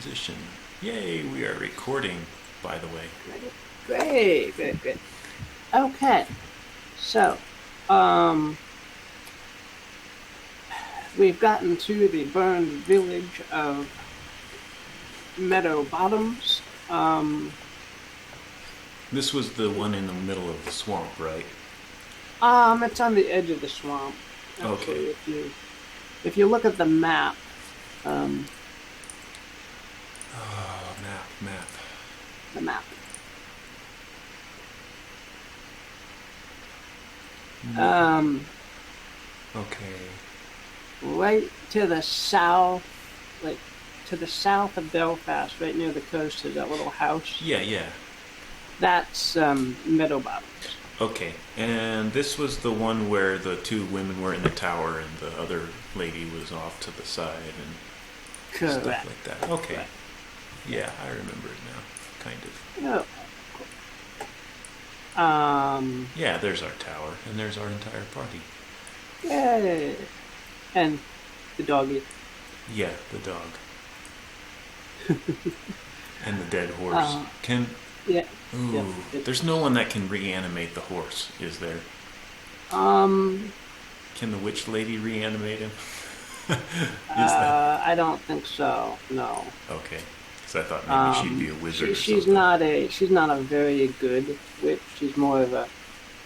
transition. Yay, we are recording, by the way. Great, great, great. Okay, so um, we've gotten to the burned village of Meadow Bottoms. This was the one in the middle of the swamp, right? It's on the edge of the swamp. Okay. Actually, if you look at the map, um, Oh, map. the map, Map. um, Okay. right to the south, like to the south of Belfast, right near the coast, is that little house. Yeah. That's Meadow Bottoms. Okay. And this was the one where the two women were in the tower and the other lady was off to the side and stuff Correct. like that. Okay. Correct. Yeah, I remember it now. Kind of. Oh, Yeah, there's our tower and there's our entire party. yay. And the doggy. Yeah, the dog. And the dead horse. Uh, Can yeah, yeah. Ooh, there's no one that can reanimate the horse, is there? Um, Can the witch lady reanimate him? Is that I don't think so. No. okay? Because I thought maybe she'd be a wizard or She's something. not a very good witch. She's more of a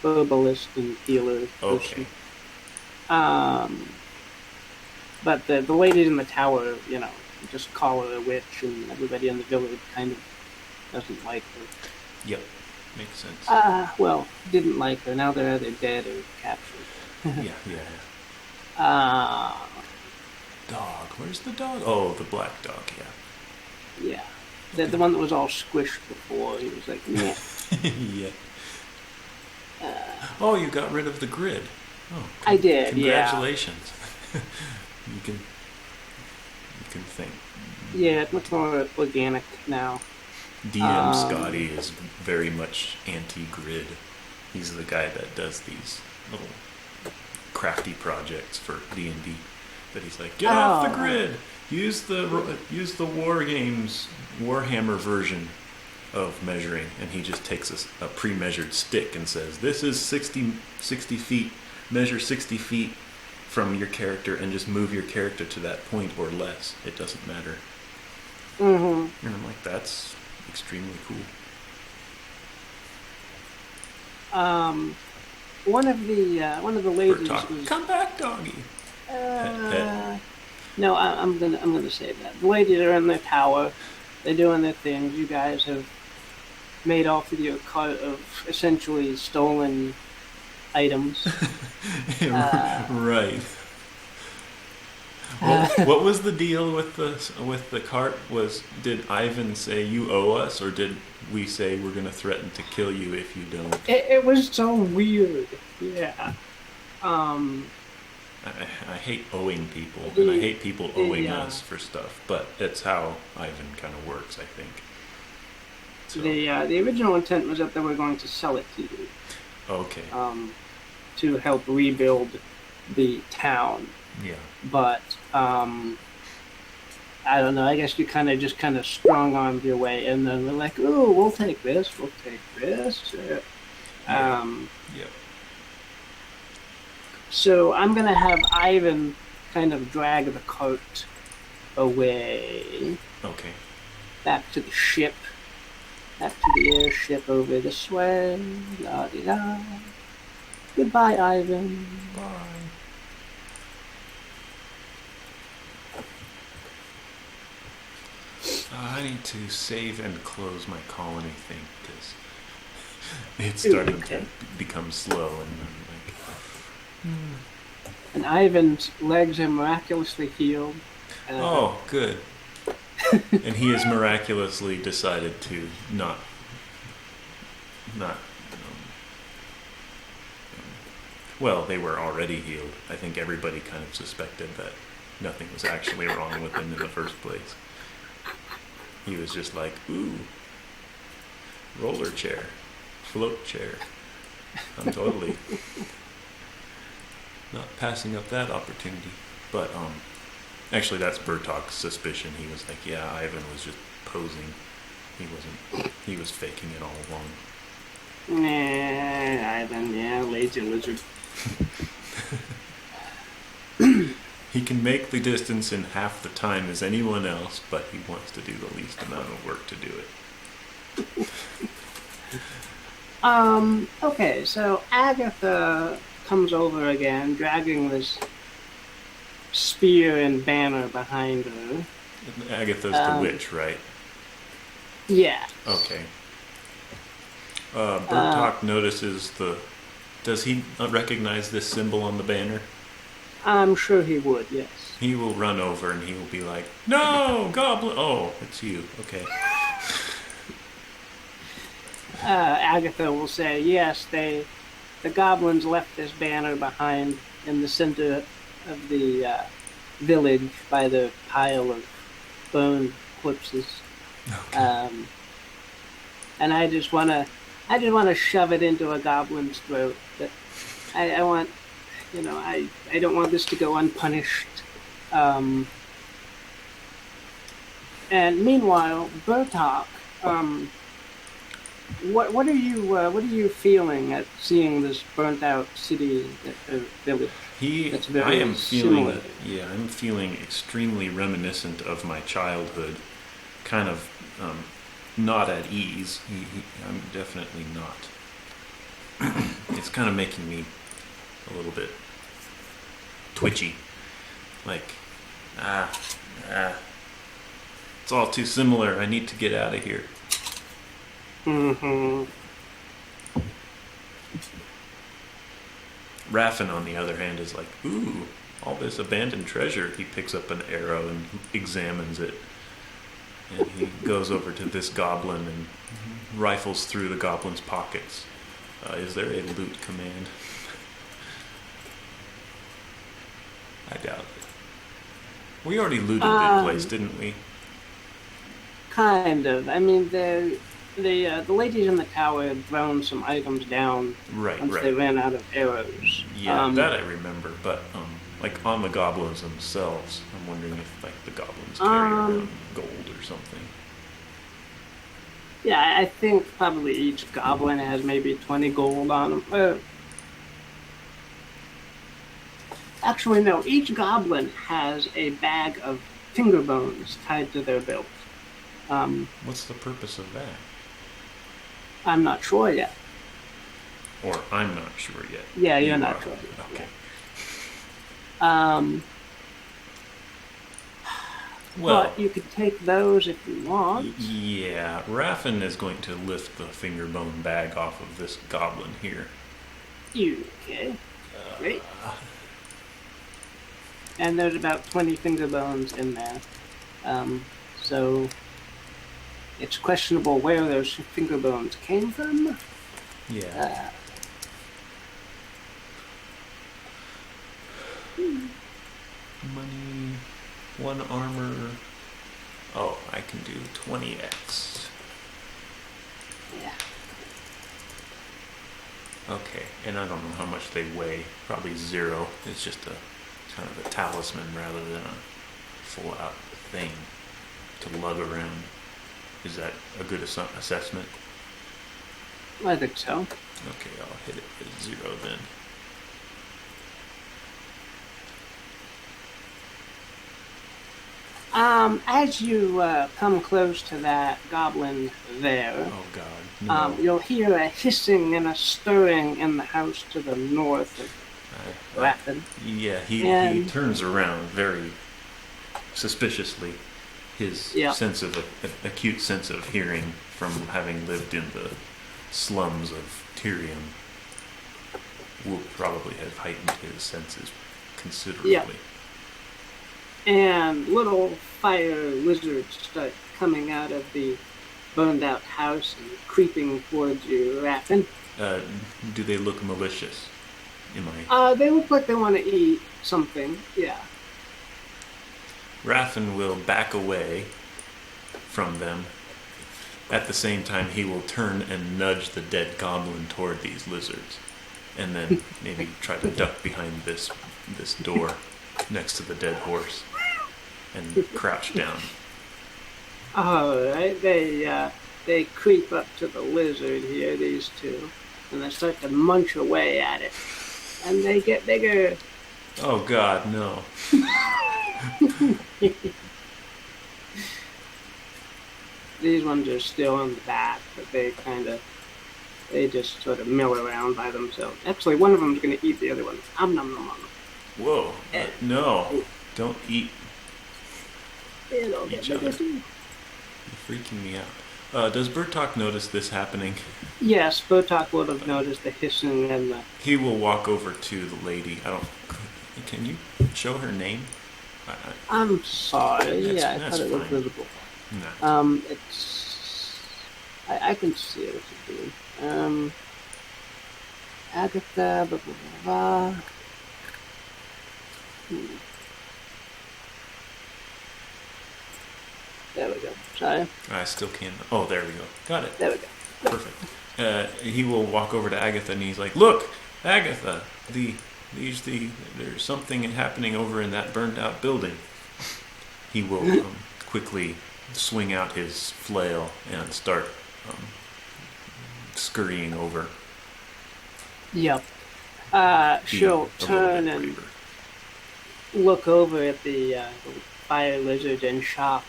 herbalist and healer Okay, person. Um, but the ladies in the tower, just call her a witch, and everybody in the village kind of doesn't like her. yep, makes sense. Well, didn't like her. Now they're either dead or captured. Yeah. Uh, Dog, where's the dog? Oh, the black dog. yeah. The Okay. one that was all squished before, he was like, yeah. Yeah. Oh, you got rid of the grid. Oh, I did, yeah. congratulations. You can think. Yeah, it's much more organic now. DM Um, Scotty is very much anti-grid. He's the guy that does these little crafty projects for D&D. That he's like, get off the oh, grid. Use the War Games Warhammer version of measuring, and he just takes a pre-measured stick and says, "This is 60 feet. Measure 60 feet from your character, and just move your character to that point or less. It doesn't matter." hmm And I'm like, "That's extremely cool." um, one of the ladies Bertok, was, come back, doggy. Pet. uh, no, I'm gonna say that the ladies are in their tower, they're doing their things. You guys have made off with your cart of essentially stolen items. Uh, Right. What was the deal with the cart? Did Ivan say you owe us, or did we say we're going to threaten to kill you if you don't? it was so weird. Yeah. Um, I hate owing people, and I the hate people the owing us for stuff. But that's how Ivan kind of works, I think. So the original intent was that they were going to sell it to you, okay, um, to help rebuild the town. yeah, But I don't know. I guess you kind of strong armed your way, and then we're like, "Oh, we'll take this. We'll take this." yeah, Um, yeah. so I'm gonna have Ivan kind of drag the cart away Okay, back to the ship, back to the airship over this way. La di da. Goodbye, Ivan. bye. I need to save and close my colony thing because it's Ooh, starting to okay. become slow, and I'm like, And Ivan's legs are miraculously healed. oh, good. And he has miraculously decided to not. Well, they were already healed. I think everybody kind of suspected that nothing was actually wrong with him in the first place. He was just like, ooh, roller chair, float chair. I'm totally not passing up that opportunity. But Actually, that's Bertok's suspicion. He was like, yeah, Ivan was just posing. He wasn't. He was faking it all along. Nah, Ivan, yeah, lazy lizard. He can make the distance in half the time as anyone else, but he wants to do the least amount of work to do it. Okay, so Agatha comes over again, dragging this spear and banner behind her. Agatha's the witch, right? Yeah. Okay. Bertok notices the... Does he recognize this symbol on the banner? I'm sure he would, yes. He will run over and he will be like, no, goblin! Oh, it's you. Okay. Agatha will say, yes, the goblins left this banner behind in the center of the village by the pile of bone corpses. Okay. And I just want to shove it into a goblin's throat. But I want, I don't want this to go unpunished. And meanwhile, Bertok, what are you feeling at seeing this burnt out city village? I'm feeling extremely reminiscent of my childhood, kind of not at ease. I'm definitely not. It's kind of making me a little bit twitchy, like it's all too similar. I need to get out of here. Mm-hmm. Raffin, on the other hand, is like, ooh, all this abandoned treasure. He picks up an arrow and examines it. And he goes over to this goblin and rifles through the goblin's pockets. Is there a loot command? I doubt it. We already looted the place, didn't we? Kind of. I mean, the ladies in the tower had thrown some items down once they ran out of arrows. Yeah, that I remember. But like on the goblins themselves, I'm wondering if like the goblins carry around gold or something. Yeah, I think probably each goblin has maybe 20 gold on them. Actually, no. Each goblin has a bag of finger bones tied to their belt. What's the purpose of that? I'm not sure yet. Or I'm not sure yet. Yeah, you're not sure. Okay. Well, but you could take those if you want. Yeah, Raffin is going to lift the finger bone bag off of this goblin here. Okay. Great. And there's about 20 finger bones in there. So it's questionable where those finger bones came from. Yeah. Money, 1 armor. Oh, I can do 20x. Yeah. Okay, and I don't know how much they weigh. Probably 0. It's just a kind of a talisman rather than a full-out thing to lug around. Is that a good assessment? I think so. Okay, I'll hit it at 0 then. As you come close to that goblin there, oh God, no. you'll hear a hissing and a stirring in the house to the north of Raffin. Yeah, he turns around very suspiciously. His acute sense of hearing from having lived in the slums of Tyrium will probably have heightened his senses considerably. Yeah. And little fire lizards start coming out of the burned out house and creeping towards you, Raffin. Do they look malicious? They look like they want to eat something, yeah. Raffin will back away from them. At the same time, he will turn and nudge the dead goblin toward these lizards. And then maybe try to duck behind this door next to the dead horse. and crouch down. All right, they creep up to the lizard here, these two, and they start to munch away at it, and they get bigger. Oh God, no! These ones are still in the back, but they just sort of mill around by themselves. Actually, one of them is going to eat the other one. Nom nom nom nom. Whoa! No! Don't eat It'll get each other. bigger too. You're freaking me out. Does Bertok notice this happening? Yes, Bertok would have noticed the hissing and the... He will walk over to the lady. Can you show her name? I'm sorry. That's I thought it was fine. visible. No. It's... I can see what you're doing. Agatha, blah, blah, blah, blah. There we go. Sorry. I still can't. Oh, there we go. Got it. There we go. Perfect. He will walk over to Agatha and he's like, "Look, Agatha, there's something happening over in that burned out building." He will quickly swing out his flail and start scurrying over. Yep. being She'll a little turn bit and braver. look over at the fire lizard in shock,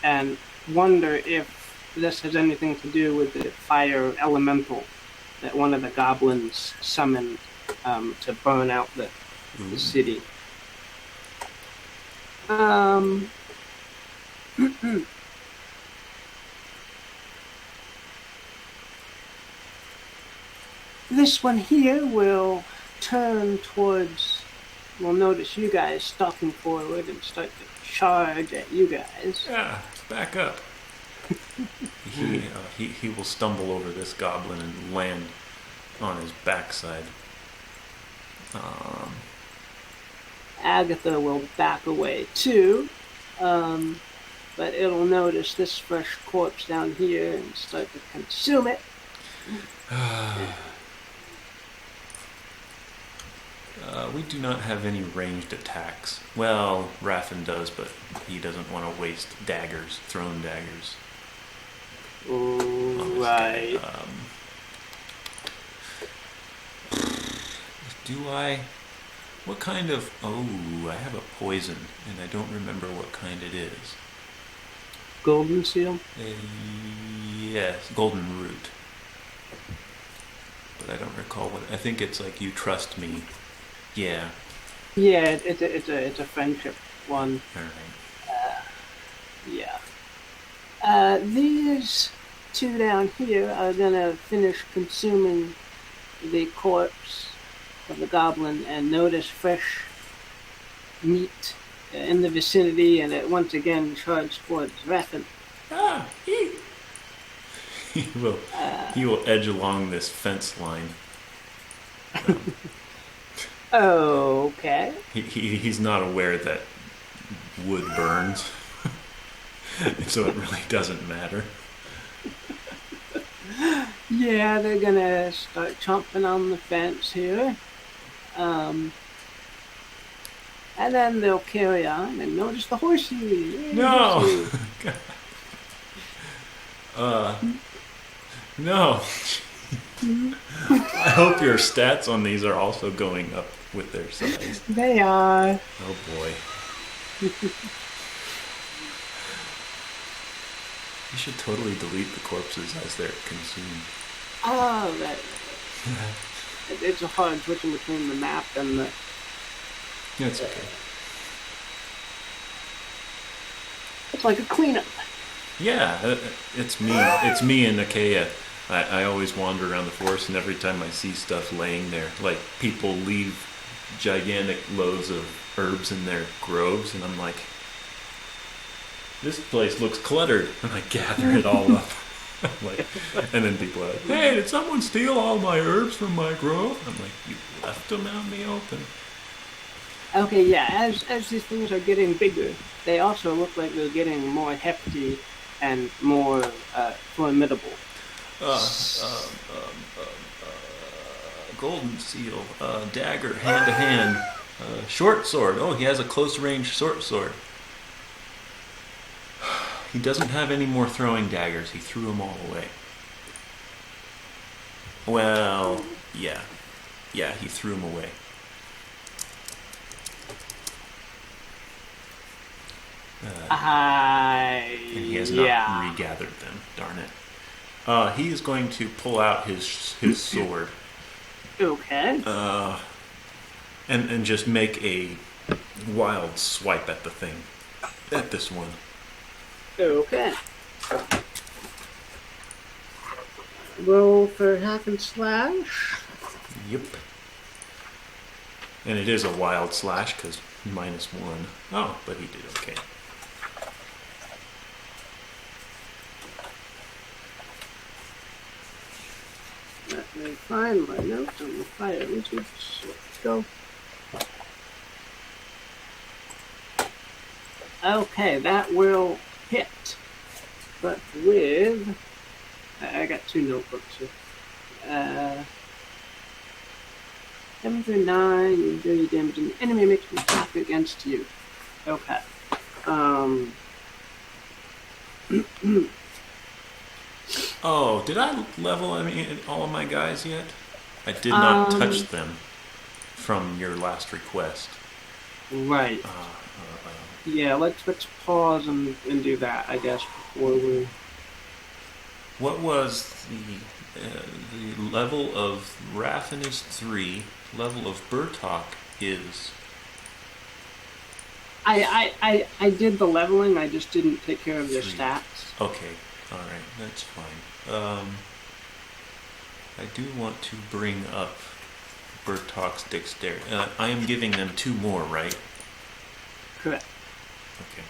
and wonder if this has anything to do with the fire elemental that one of the goblins summoned to burn out the city. This one here will turn towards, will notice you guys stalking forward and start to charge at you guys. Yeah, back up. He will stumble over this goblin and land on his backside. Agatha will back away too, but it'll notice this fresh corpse down here and start to consume it. We do not have any ranged attacks. Well, Raffin does, but he doesn't want to waste daggers, thrown daggers. on this Right. guy. Do I? What kind of... Oh, I have a poison, and I don't remember what kind it is. Golden seal? Yes, golden root. But I don't recall what... I think it's like, you trust me. Yeah. Yeah, it's a friendship one. Alright. Yeah. These two down here are gonna finish consuming the corpse of the goblin and notice fresh meat in the vicinity, and it once again charge towards Raffin. He will edge along this fence line. Okay. He's not aware that wood burns, so it really doesn't matter. Yeah, they're gonna start chomping on the fence here. And then they'll carry on and notice the horsey. Yay, No! horsey. No. I hope your stats on these are also going up with their size. They are. Oh boy. You should totally delete the corpses as they're consumed. Oh, that. It's a hard switching between the map and the. That's okay. It's like a cleanup. Yeah, it's me. It's me and Nakia. I always wander around the forest, and every time I see stuff laying there, like people leave gigantic loads of herbs in their groves, and I'm like, this place looks cluttered, and I gather it all up. Like, and then people are like, hey, did someone steal all my herbs from my grove? I'm like, you left them out in the open. Okay, yeah, as these things are getting bigger, they also look like they're getting more hefty and more formidable. Golden seal, dagger, hand to hand, Short sword. Oh, he has a close range short sword. He doesn't have any more throwing daggers. He threw them all away. Well, yeah. Yeah, he threw them away. And he has not regathered them. Darn it. He is going to pull out his sword. Okay. And just make a wild swipe at the thing. At this one. Okay. Roll for hack and slash. Yep. And it is a wild slash because -1. Oh, but he did okay. Let me find my notes on the fire wizards. Let's go. Okay, that will hit. But with... I got 2 notebooks here. 7 through 9, you do damage, and the enemy makes an attack against you. Okay. Oh, did I level all of my guys yet? I did not touch them from your last request. Right. Yeah, let's pause and do that, I guess, before we... What was the level of Raffin is 3, level of Bertok is... I did the leveling, I just didn't take care of their 3. stats. Okay, alright, that's fine. I do want to bring up Bertok's dexterity. I am giving them 2 more, right? Correct. Okay.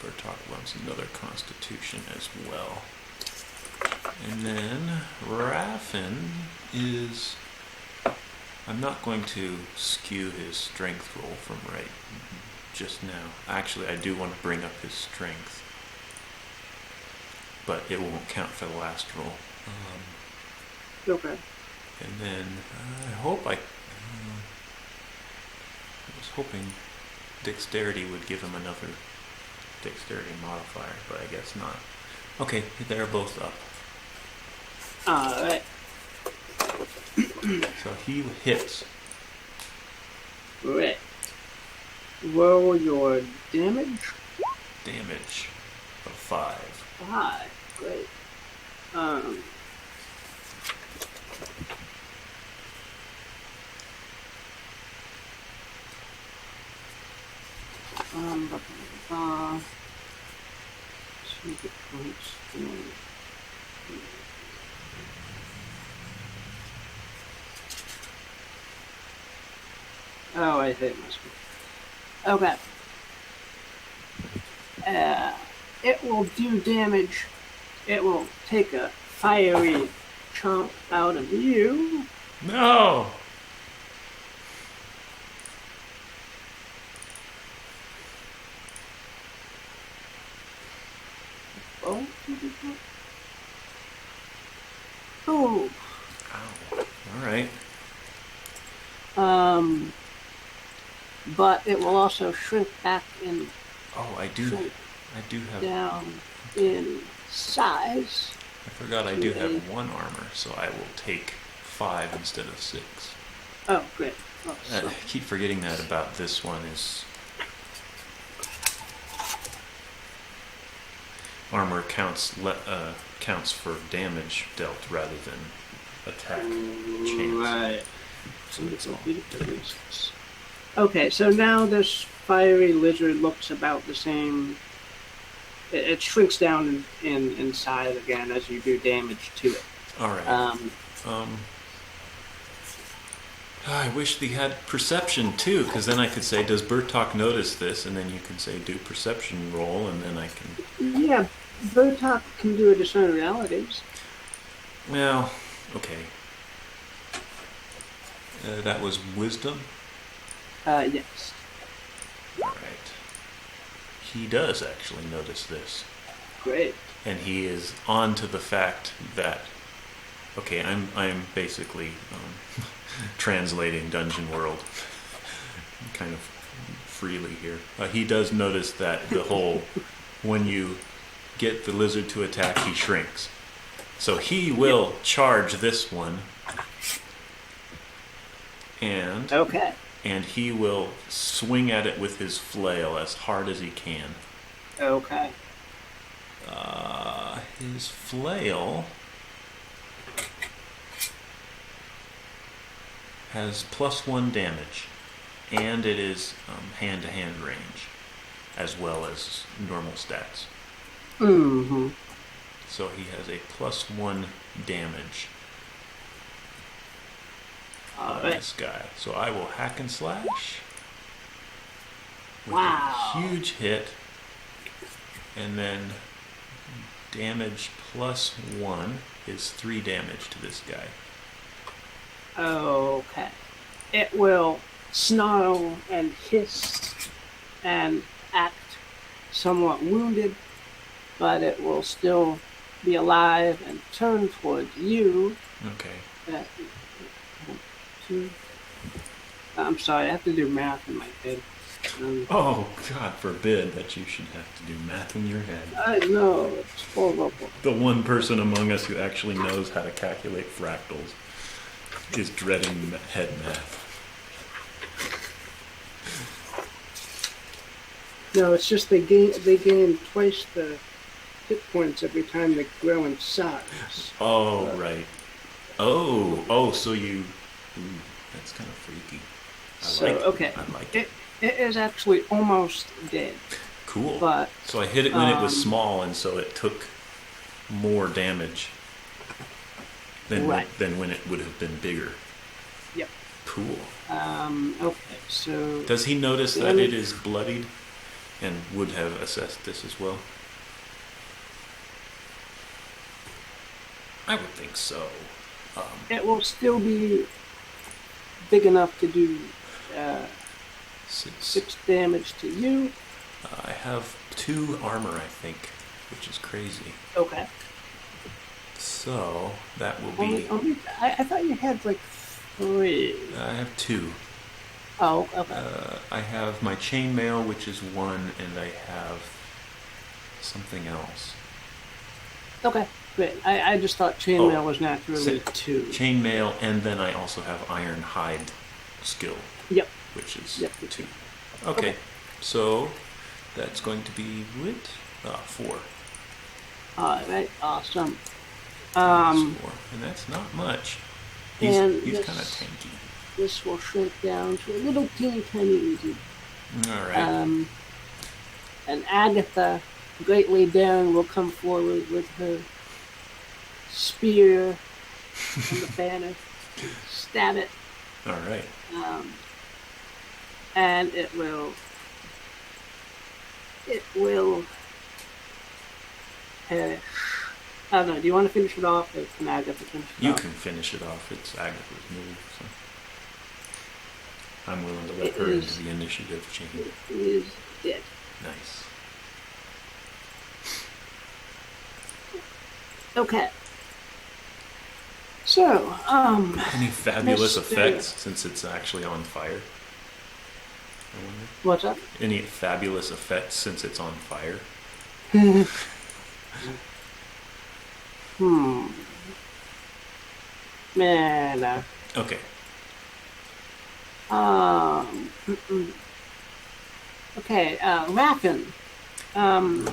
Bertok wants another constitution as well. And then Raffin is... I'm not going to skew his strength roll from right just now. Actually, I do want to bring up his strength. But it won't count for the last roll. Okay. And then I hope I was hoping dexterity would give him another dexterity modifier, but I guess not. Okay, they're both up. Alright. So he hits. Right. Roll your damage. Damage of 5. 5. Great. Oh, I hate my screen. Okay. It will do damage. It will take a fiery chunk out of you. No! Oh. Ow. Alright. But it will also shrink back in. Oh, I do have... Down in size. I forgot I do have 1 armor, so I will take 5 instead of 6. Oh, great. Oh, I keep forgetting that about this one is... Armor counts for damage dealt rather than attack chance. Right. So it's all... Okay, so now this fiery lizard looks about the same. It shrinks down in size again as you do damage to it. All right. I wish they had perception too, because then I could say, "Does Bertok notice this?" And then you can say, "Do perception roll," and then I can. Yeah, Bertok can do a discern realities. Well, okay. That was wisdom. Yes. All right. He does actually notice this. Great. And he is on to the fact that, okay, I'm basically translating Dungeon World kind of freely here. He does notice that the whole, when you get the lizard to attack, he shrinks. So he will charge this one, and Okay. and he will swing at it with his flail as hard as he can. Okay. His flail has +1 damage, and it is hand-to-hand range, as well as normal stats. Mm-hmm. So he has a +1 damage on Alright. this guy. So I will hack and slash with Wow. a huge hit, and then damage +1 is 3 damage to this guy. Okay. It will snarl and hiss and act somewhat wounded, but it will still be alive and turn towards you. Okay. I'm sorry, I have to do math in my head. Oh, God forbid that you should have to do math in your head. I know, it's horrible. The one person among us who actually knows how to calculate fractals is dreading head math. No, it's just they gain twice the hit points every time they grow in size. Oh, right. Oh, so you... Ooh, that's kind of freaky. I like it. It is actually almost dead. Cool. But so I hit it when it was small, and so it took more damage than when it would have been bigger. Yep. Cool. Okay, so... Does he notice that it is bloodied and would have assessed this as well? I would think so. It will still be big enough to do 6 damage to you. I have 2 armor, I think, which is crazy. Okay. So that will be... I thought you had like 3. I have 2. Oh, okay. I have my chainmail, which is 1, and I have something else. Okay, great. I just thought chainmail was naturally 2. Chainmail, and then I also have iron hide skill. Yep. Which is Yep. 2. Okay, so that's going to be what? 4. Alright, awesome. That's 4, and that's not much. He's kind of tanky. This will shrink down to a little teeny tiny easy. All right. And Agatha, greatly daring, will come forward with her spear and the banner, stab it. All right. And it will perish. I don't know, do you want to finish it off, or can Agatha finish it You off? can finish it off. It's Agatha's move, so I'm willing to let It her is- into the initiative chain. It is dead. Nice. Okay. So, Any fabulous Mr. effects since it's actually on fire? I wonder. what's up? Any fabulous effects since it's on fire? Man. Okay. Okay, Raffin.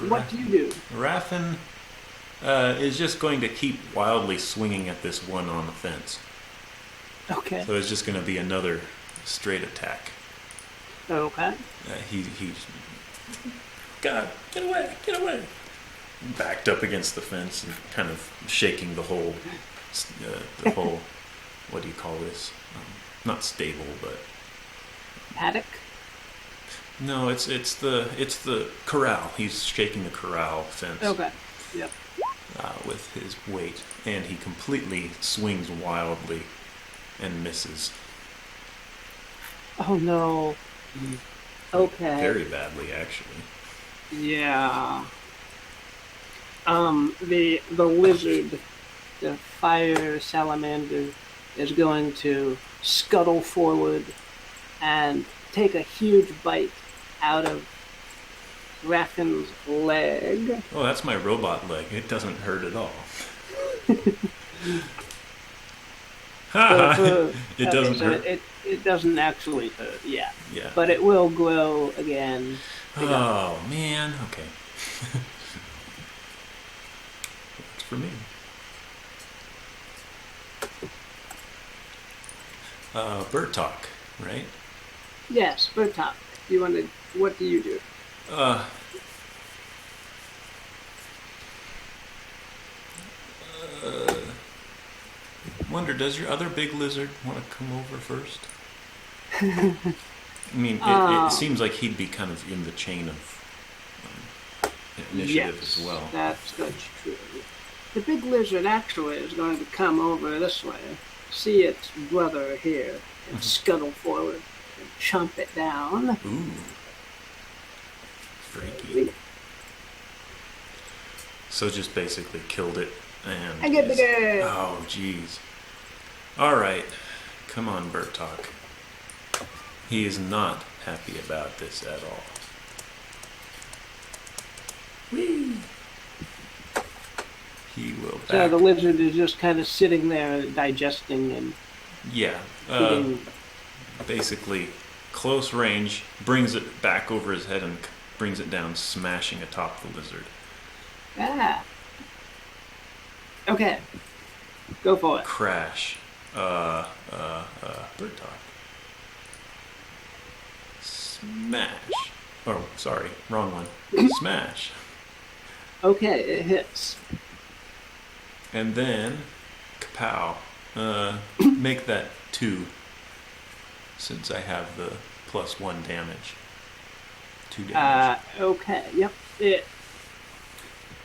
What do you do? Raffin is just going to keep wildly swinging at this one on the fence. Okay. So it's just going to be another straight attack. Okay. He's God, get away! Backed up against the fence and kind of shaking the whole, what do you call this? Not stable, but Paddock? no, it's the corral. He's shaking the corral fence. Okay. Yep. With his weight, and he completely swings wildly and misses. Oh no. Okay. Very badly, actually. Yeah. The lizard, the fire salamander, is going to scuttle forward and take a huge bite out of Raffin's leg. Oh, that's my robot leg. It doesn't hurt at all. It doesn't hurt. It doesn't actually hurt, yeah. Yeah. But it will grow again. Oh, man. Okay. Works for me. Bertok, right? Yes, Bertok. What do you do? Uh, Wonder, does your other big lizard want to come over first? I mean, it seems like he'd be kind of in the chain of initiative as well. That's true. The big lizard actually is going to come over this way, see its brother here, and scuttle forward and chomp it down. Ooh. Freaky. So just basically killed it and... I get the girl! Oh, jeez. Alright. Come on, Bertok. He is not happy about this at all. Whee! He will back. So the lizard is just kind of sitting there digesting and... Yeah. eating. Basically, close range, brings it back over his head and brings it down, smashing atop the lizard. Ah. Okay. Go for it. Crash. Bertok. Smash. Oh, sorry. Wrong one. Smash. Okay, it hits. And then, kapow. Make that 2, since I have the +1 damage. 2 damage. Okay, yep.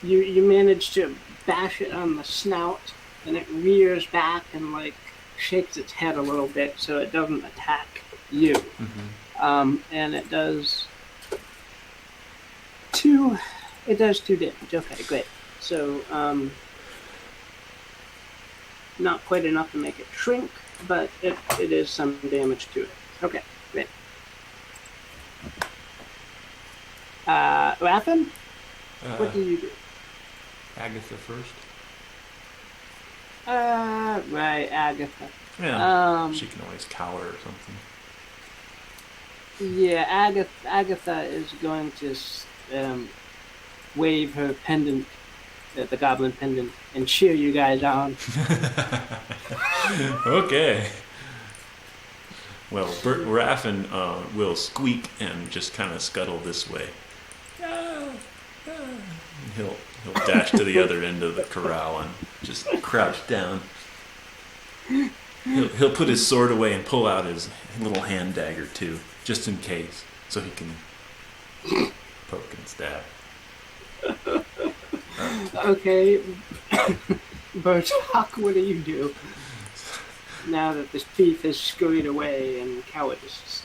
You manage to bash it on the snout, and it rears back and like shakes its head a little bit so it doesn't attack you. Mm-hmm. And it does 2 damage. Okay, great. So not quite enough to make it shrink, but it is some damage to it. Okay, great. Raffin, what do you do? Agatha first. Right, Agatha. Yeah, she can always cower or something. Yeah, Agatha is going to wave her pendant, the goblin pendant, and cheer you guys on. Okay. Well, Raffin will squeak and just kind of scuttle this way. He'll dash to the other end of the corral and just crouch down. He'll put his sword away and pull out his little hand dagger too, just in case, so he can poke and stab. Okay, Bertok, what do you do now that this thief has scurried away in cowardice?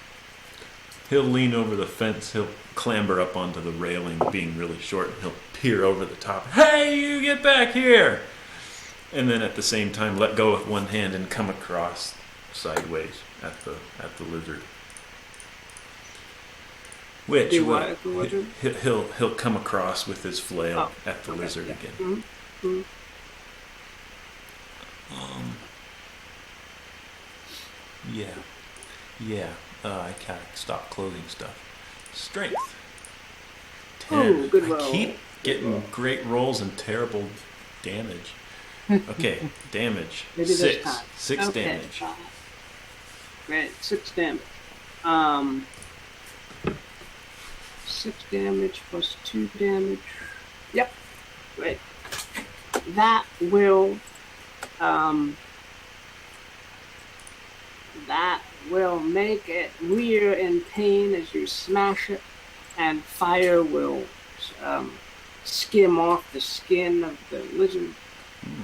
He'll lean over the fence. He'll clamber up onto the railing, being really short. And he'll peer over the top. Hey, you get back here! And then at the same time, let go with one hand and come across sideways at the lizard. Which he'll come across with his flail at the lizard again. Mm-hmm. Yeah. I can't stop clothing stuff. Strength. 10. Ooh, good roll. I keep getting great rolls and terrible damage. Okay, damage. Maybe 6. 6 okay, damage. Fine. Great, 6 damage. 6 damage plus 2 damage. Yep. Great. That will make it rear in pain as you smash it, and fire will skim off the skin of the lizard,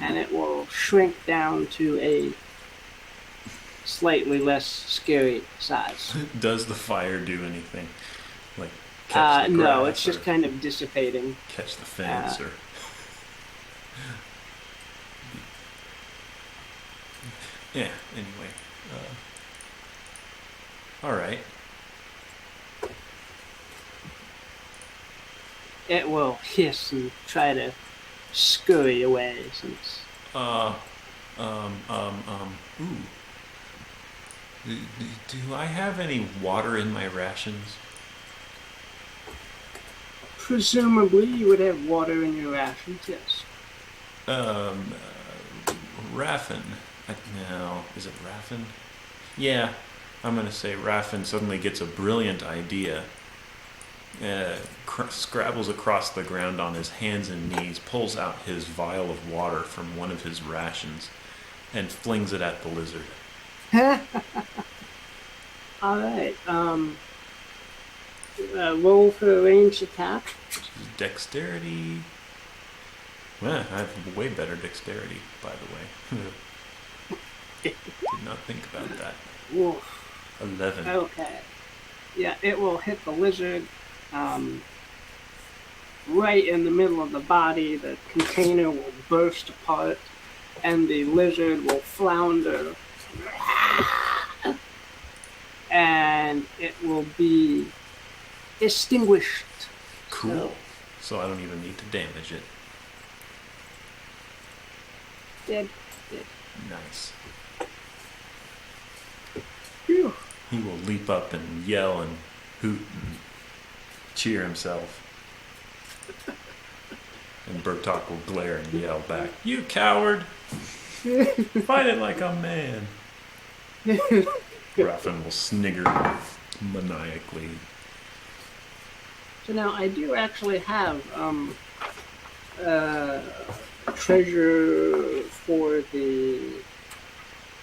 and it will shrink down to a slightly less scary size. Does the fire do anything? Like catch the no, grass it's just kind of dissipating. Catch the fence or... Yeah, anyway. Alright. It will hiss and try to scurry away since. Ooh. Do I have any water in my rations? Presumably, you would have water in your rations, yes. Um, Raffin. No, is it Raffin? Yeah, I'm gonna say Raffin suddenly gets a brilliant idea. Scrabbles across the ground on his hands and knees, pulls out his vial of water from one of his rations, and flings it at the lizard. All right. Roll for a ranged attack. Which is dexterity. Well, I have way better dexterity, by the way. Did not think about that. Oof. 11. Okay. Yeah, it will hit the lizard right in the middle of the body. The container will burst apart, and the lizard will flounder. And it will be extinguished. Cool. So I don't even need to damage it. Dead. Nice. Phew. He will leap up and yell and hoot and cheer himself. And Bertok will glare and yell back, "You coward! Fight it like a man!" Raffin will snigger maniacally. So now I do actually have treasure for the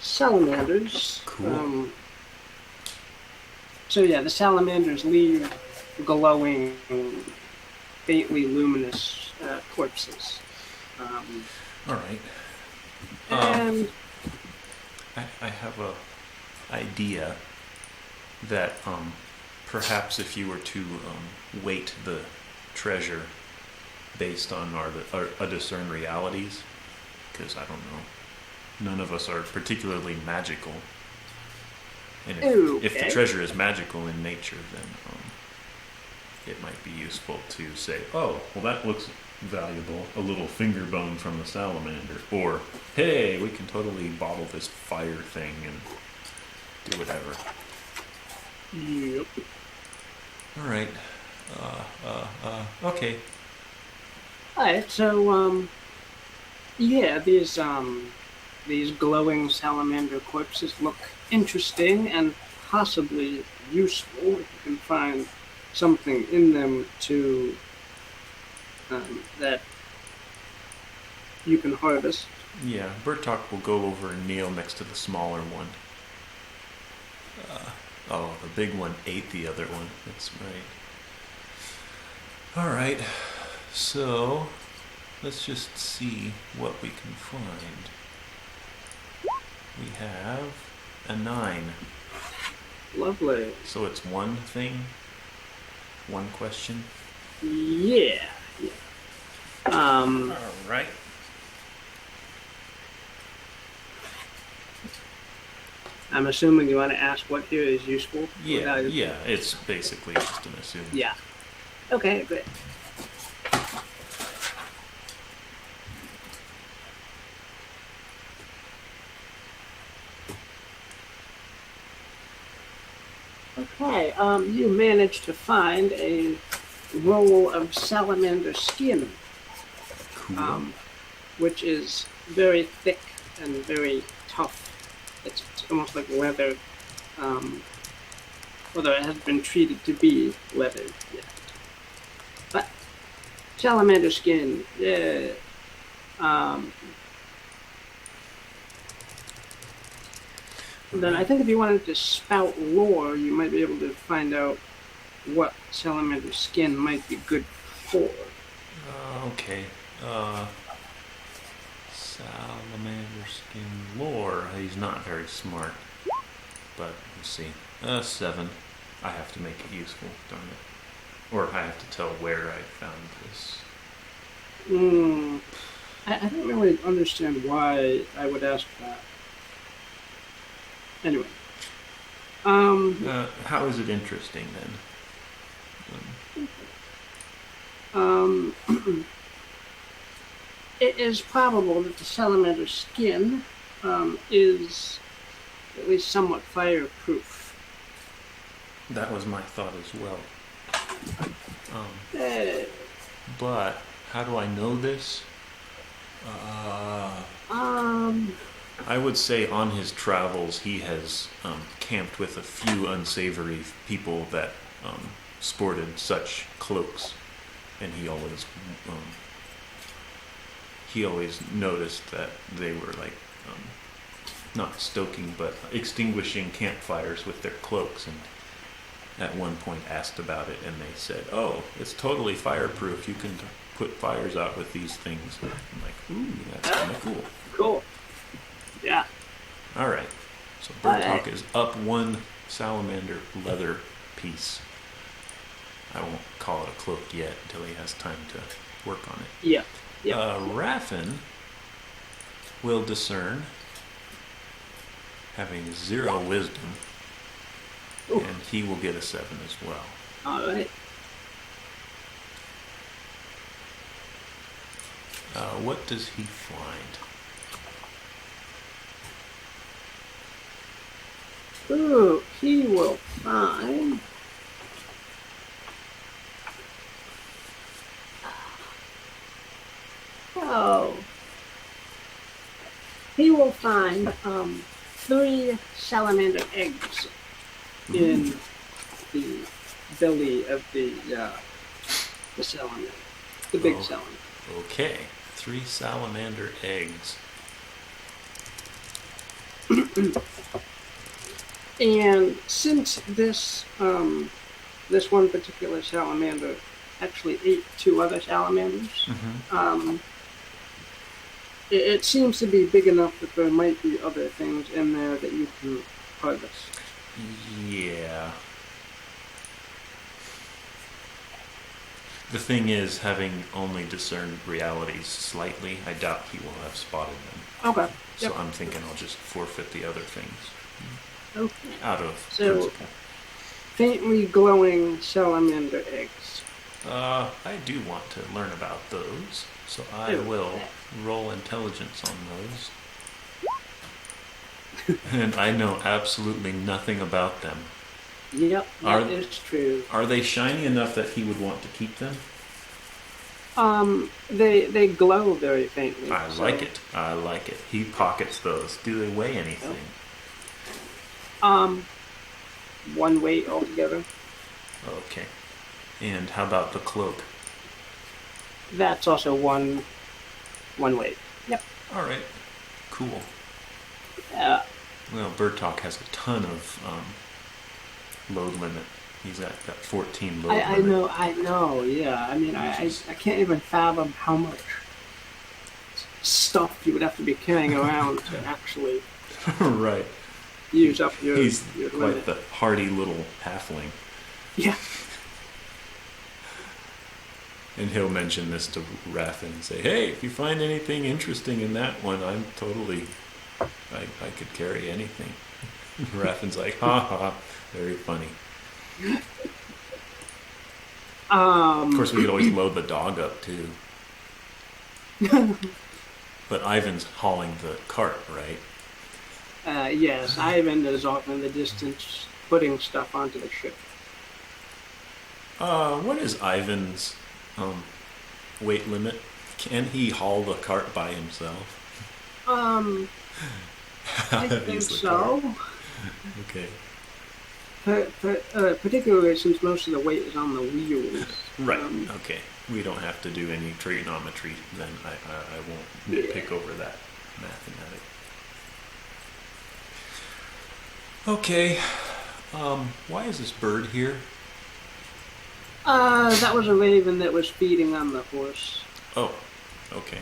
salamanders. Cool. So yeah, the salamanders leave glowing, faintly luminous corpses. All right. And I have a idea that perhaps if you were to weight the treasure based on our discern realities, because I don't know, none of us are particularly magical, and if the treasure is magical in nature, then it might be useful to say, oh, well, that looks valuable, a little finger bone from the salamander, or hey, we can totally bottle this fire thing and do whatever. yep. All right. Okay. Alright, so yeah, these glowing salamander corpses look interesting and possibly useful if you can find something in them to that you can harvest. Yeah, Bertok will go over and kneel next to the smaller one. Oh, the big one ate the other one. That's right. All right. So, let's just see what we can find. We have a 9. Lovely. So it's one thing, one question. Yeah. All right. I'm assuming you want to ask what here is useful. Yeah, it's basically just an assuming. Yeah. Okay, great. Okay, you managed to find a roll of salamander skin, Cool. which is very thick and very tough. It's almost like leather, although it has been treated to be leather. Yeah. But salamander skin, yeah. Then I think if you wanted to spout lore, you might be able to find out what salamander skin might be good for. Okay. Salamander skin lore. He's not very smart. But we'll see. 7. I have to make it useful, darn it. Or I have to tell where I found this. I don't really understand why I would ask that. Anyway. How is it interesting then? Um, it is probable that the salamander's skin is at least somewhat fireproof. That was my thought as well. Uh, But how do I know this? I would say on his travels he has camped with a few unsavory people that sported such cloaks, and he always noticed that they were like not stoking but extinguishing campfires with their cloaks, and at one point asked about it, and they said, "Oh, it's totally fireproof. You can put fires out with these things." I'm like, "Ooh, that's kind of cool." Cool. Yeah. All right. So Bertok is up one salamander leather piece. I won't call it a cloak yet until he has time to work on it. Yeah. Yeah. Raffin will discern, having 0 wisdom, Ooh. and he will get a 7 as well. All right. What does he find? Ooh, he will find. Oh. He will find 3 salamander eggs in the belly of the salamander, the big salamander. Okay, 3 salamander eggs. And since this this one particular salamander actually ate 2 other salamanders, it seems to be big enough that there might be other things in there that you can harvest. Yeah. The thing is, having only discerned realities slightly, I doubt he will have spotted them. Okay. So I'm thinking I'll just forfeit the other things. Okay. Out of So, faintly glowing salamander eggs. I do want to learn about those, so I will roll intelligence on those. And I know absolutely nothing about them. Yep, that is true. Are they shiny enough that he would want to keep them? They glow very faintly. I like it. I like it. He pockets those. Do they weigh anything? 1 weight altogether. Okay. And how about the cloak? That's also one weight. Yep. All right. Cool. Well, Bertok has a ton of load limit. He's at that 14 load limit. I know, yeah. I mean, I can't even fathom how much stuff you would have to be carrying around to actually right. use up your He's your quite limit. the hardy little halfling. Yeah. And he'll mention this to Raffin and say, "Hey, if you find anything interesting in that one, I could carry anything." Raffin's like, "Ha ha, very funny." Of course, we could always load the dog up too. But Ivan's hauling the cart, right? Yes, Ivan is off in the distance putting stuff onto the ship. What is Ivan's weight limit? Can he haul the cart by himself? I think so. Okay. Particularly since most of the weight is on the wheels. Right. Okay. We don't have to do any trigonometry then. I won't nitpick over that mathematic. Okay. Why is this bird here? That was a raven that was feeding on the horse. Oh. Okay.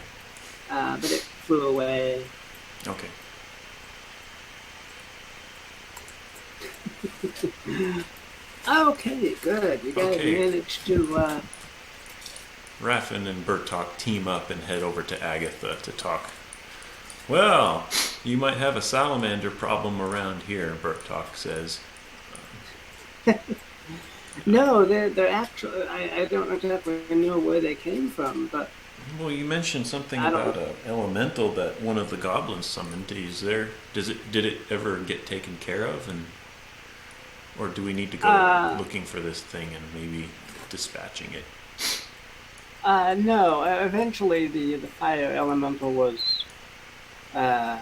But it flew away. Okay. Okay, good. You guys managed to. Raffin and Bertok team up and head over to Agatha to talk. Well, You might have a salamander problem around here, Bertok says. No, they're actually. I don't exactly know where they came from, but Well, you mentioned something I don't. about a elemental that one of the goblins summoned. Did it ever get taken care of, and or do we need to go Uh, looking for this thing and maybe dispatching it? no. Eventually, the fire elemental was uh,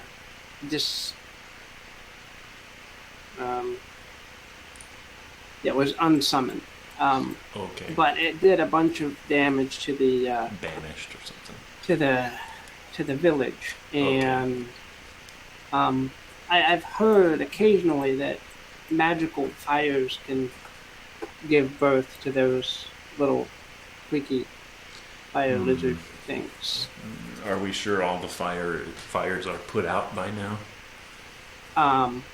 dis. Um, yeah, was unsummoned. Um, Okay, but it did a bunch of damage banished or something. to the to the village, Okay, and um, I've heard occasionally that magical fires can give birth to those little freaky fire hmm. lizard things. Are we sure all the fires are put out by now? Um,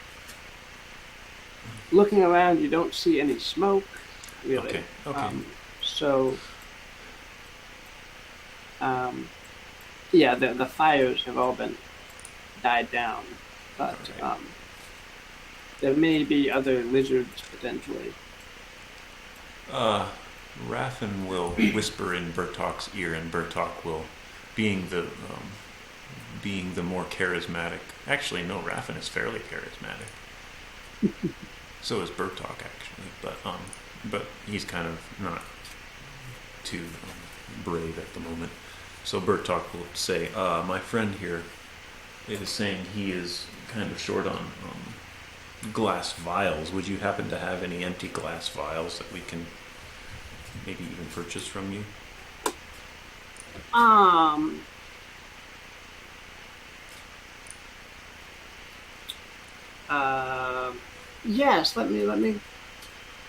Looking around, you don't see any smoke, really. Okay, okay. So, um, yeah, the fires have all been died down, All but right. there may be other lizards potentially. Uh, Raffin will whisper in Bertok's ear, and Bertok will, being being the more charismatic. Actually, no, Raffin is fairly charismatic. So is Bertok, actually, but he's kind of not too brave at the moment. So Bertok will say, "My friend here is saying he is kind of short on glass vials. Would you happen to have any empty glass vials that we can maybe even purchase from you?" Um, uh, yes, let me.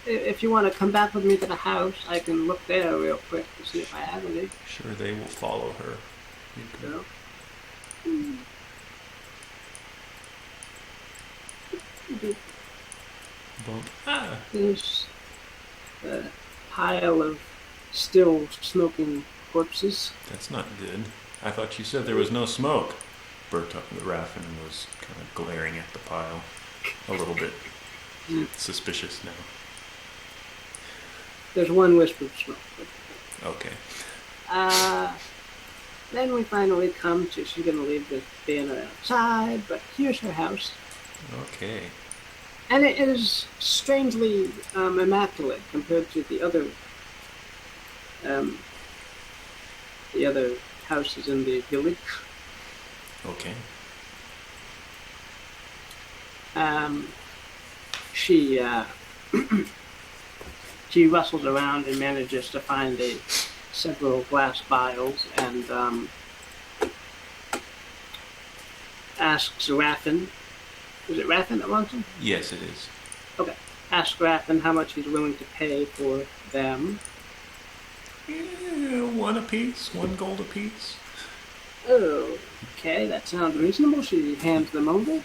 If you want to come back with me to the house, I can look there real quick to see if I have any. Sure, they will follow her. You You can know? bump. Ah, There's a pile of still smoking corpses. that's not good. I thought you said there was no smoke. Bertok the Raffin was kind of glaring at the pile, a little bit suspicious now. There's one wisp of smoke. Okay. Uh, then we finally come to, she's going to leave the banner outside, but here's her house. Okay. And it is strangely immaculate compared to um, the other houses in the village. Okay. Um, she she rustles around and manages to find several glass vials and asks Raffin. Is it Raffin that wants them? Yes, it is. Okay. Asks Raffin how much he's willing to pay for them. Yeah, one apiece, 1 gold apiece. Oh, okay, that sounds reasonable. She hands them over.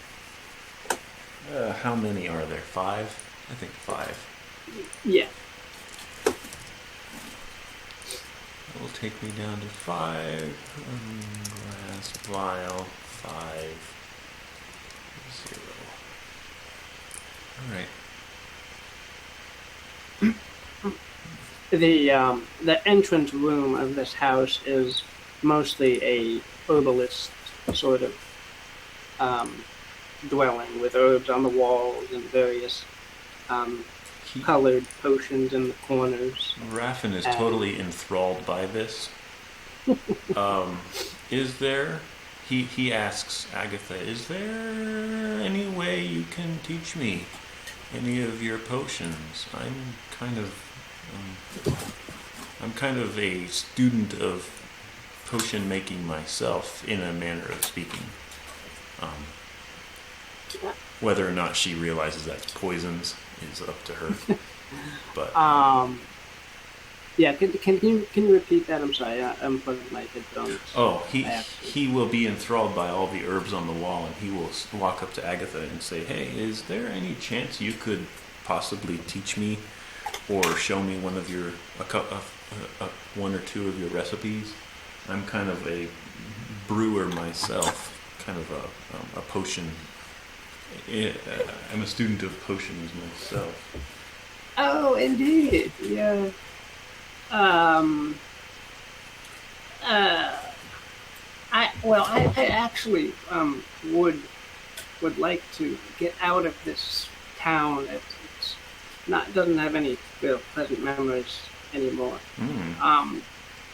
How many are there? 5? I think 5. Yeah. That will take me down to 5. Glass vial 5 0. All right. The entrance room of this house is mostly a herbalist sort of um, dwelling with herbs on the walls and various um, He, colored potions in the corners. Raffin is And totally enthralled by this. Um, is there? He asks Agatha, "Is there any way you can teach me any of your potions? I'm kind of a student of potion making myself, in a manner of speaking. Um, whether or not she realizes that's poisons is up to her. But yeah, can you repeat that? I'm sorry, I'm putting my headphones. oh, I actually. he will be enthralled by all the herbs on the wall, and he will walk up to Agatha and say, "Hey, is there any chance you could possibly teach me or show me one of your one or two of your recipes? I'm kind of a brewer myself, kind of a potion. I'm a student of potions myself. Oh, indeed. Yeah. Um. Uh. I actually would like to get out of this town. It's not doesn't have any real pleasant memories anymore. Mm. Um.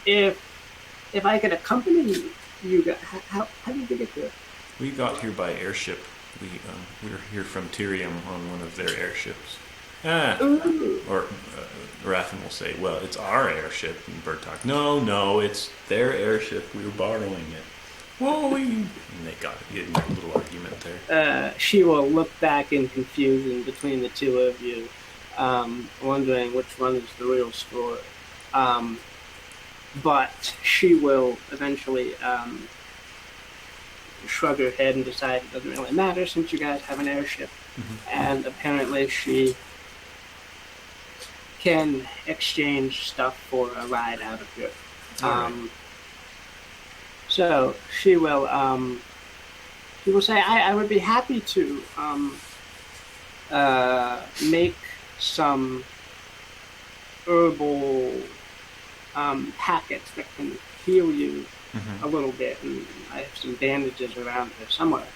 If I could accompany you guys, how did you get there? We got here by airship. We were here from Tyrium on one of their airships. Ah, Ooh. or Raffin will say, "Well, it's our airship." And Bertok, "No, it's their airship. We were borrowing it." Whoa! And they got in a little argument there. She will look back in confusion between the two of you, wondering which one is the real story. Um, but she will eventually shrug her head and decide it doesn't really matter since you guys have an airship. And apparently she can exchange stuff for a ride out of here. Alright. So she will say, I would be happy to make some herbal packets that can heal you a little bit, and I have some bandages around here somewhere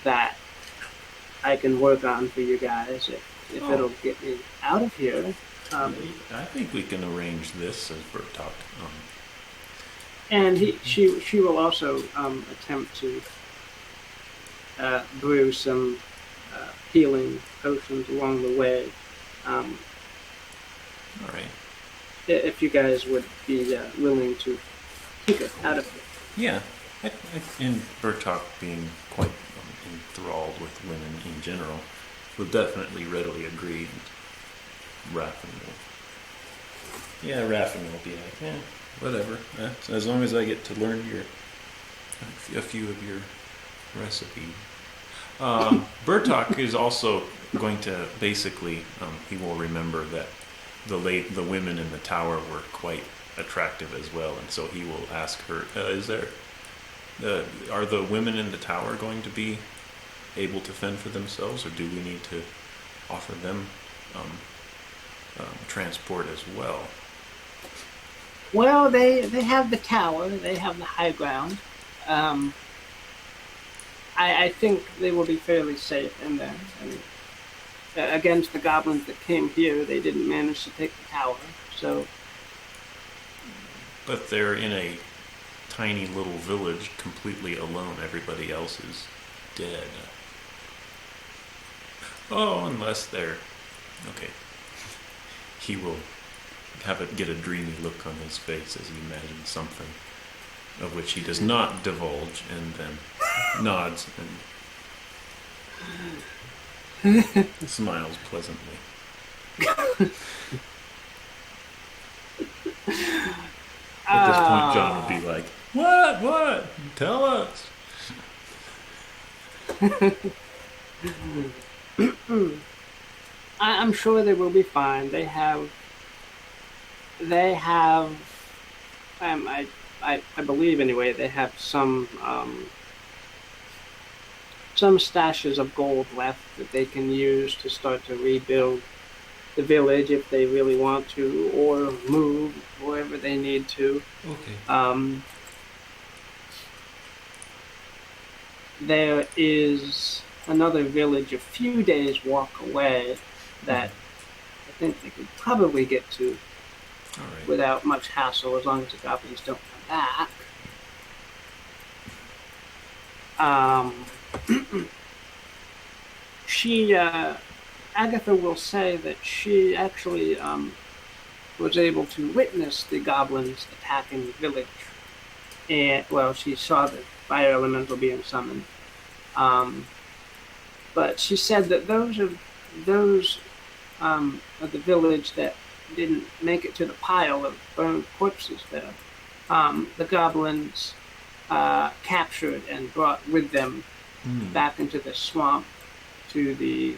that I can work on for you guys if it'll get me out of here. I think we can arrange this, says Bertok. And she will also attempt to brew some healing potions along the way. All right. If you guys would be willing to take it out of it. Yeah. And Bertok being quite enthralled with women in general, will definitely readily agree. Raffin will be like, whatever. As long as I get to learn a few of your recipes. Bertok is also going to basically, he will remember that the women in the tower were quite attractive as well, and so he will ask her, are the women in the tower going to be able to fend for themselves, or do we need to offer them transport as well? Well, they have the tower, they have the high ground. I think they will be fairly safe in there. And, against the goblins that came here, they didn't manage to take the tower, so... But they're in a tiny little village completely alone. Everybody else is dead. Oh, unless they're... Okay. He will get a dreamy look on his face as he imagines something of which he does not divulge, and then nods and smiles pleasantly. At this point, John would be like, What? Tell us." I'm sure they will be fine. They have, I believe anyway, they have some stashes of gold left that they can use to start to rebuild the village if they really want to, or move wherever they need to. Okay. There is another village a few days walk away that I think they could probably get to All right. without much hassle, as long as the goblins don't come back. Agatha will say that she actually was able to witness the goblins attacking the village. And, well, she saw the fire elemental being summoned. But she said that those of the village that didn't make it to the pile of burned corpses there, the goblins captured and brought with them back into the swamp to the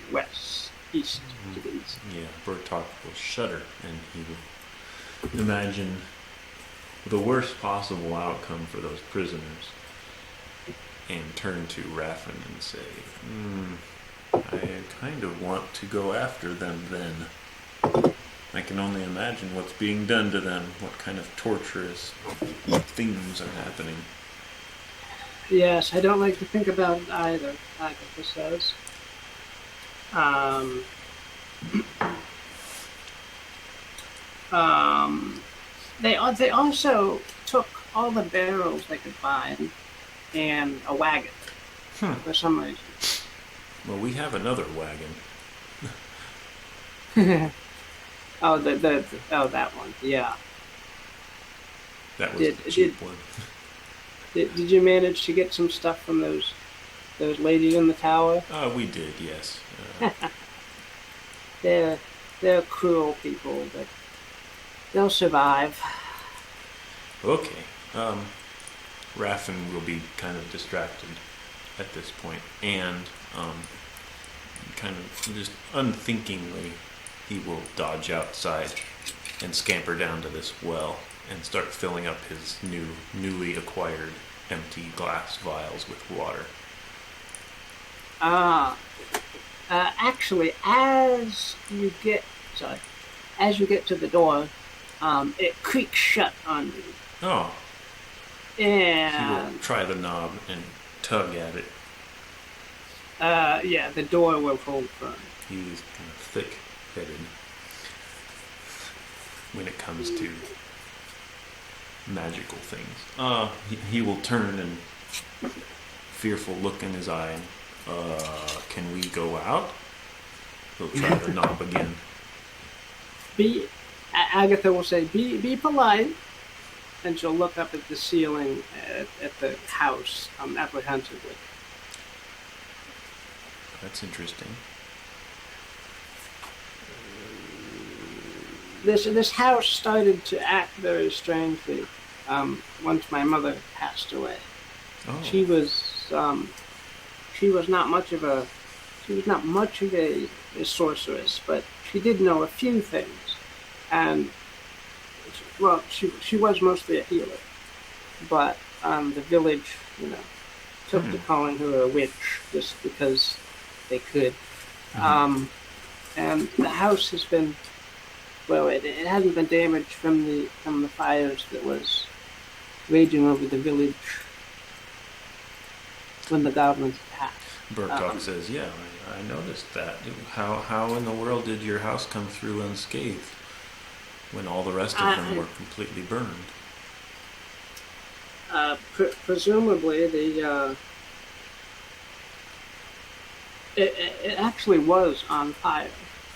east. To the east. Yeah, Bertok will shudder, and he will imagine the worst possible outcome for those prisoners. and turn to Raffin and say, I kind of want to go after them then. I can only imagine what's being done to them, what kind of torturous things are happening. Yes, I don't like to think about it either, Agatha says. Um, they also took all the barrels they could find and a wagon for some reason. Well, we have another wagon. Oh, that one. Yeah. That was Did the cheap one. did you manage to get some stuff from those ladies in the tower? We did, yes. They're cruel people, but they'll survive. Okay. Raffin will be kind of distracted at this point, and kind of just unthinkingly, he will dodge outside and scamper down to this well and start filling up his newly acquired empty glass vials with water. Actually, as you get to the door, it creaks shut on you. Oh. And he will try the knob and tug at it. Yeah, the door will hold firm. He's kind of thick-headed when it comes to magical things. He will turn and fearful look in his eye. Can we go out? He'll try the knob again. Agatha will say, be polite. And she'll look up at the ceiling at the house apprehensively. That's interesting. This house started to act very strangely once my mother passed away. Oh. She was not much of a sorceress, but she did know a few things, and well, she was mostly a healer, but the village, took to calling her a witch just because they could. And the house has been, well, it hasn't been damaged from the fires that was raging over the village when the goblins attacked. Bertok says, yeah, I noticed that. How in the world did your house come through unscathed when all the rest of them were completely burned? Presumably, it actually was on fire.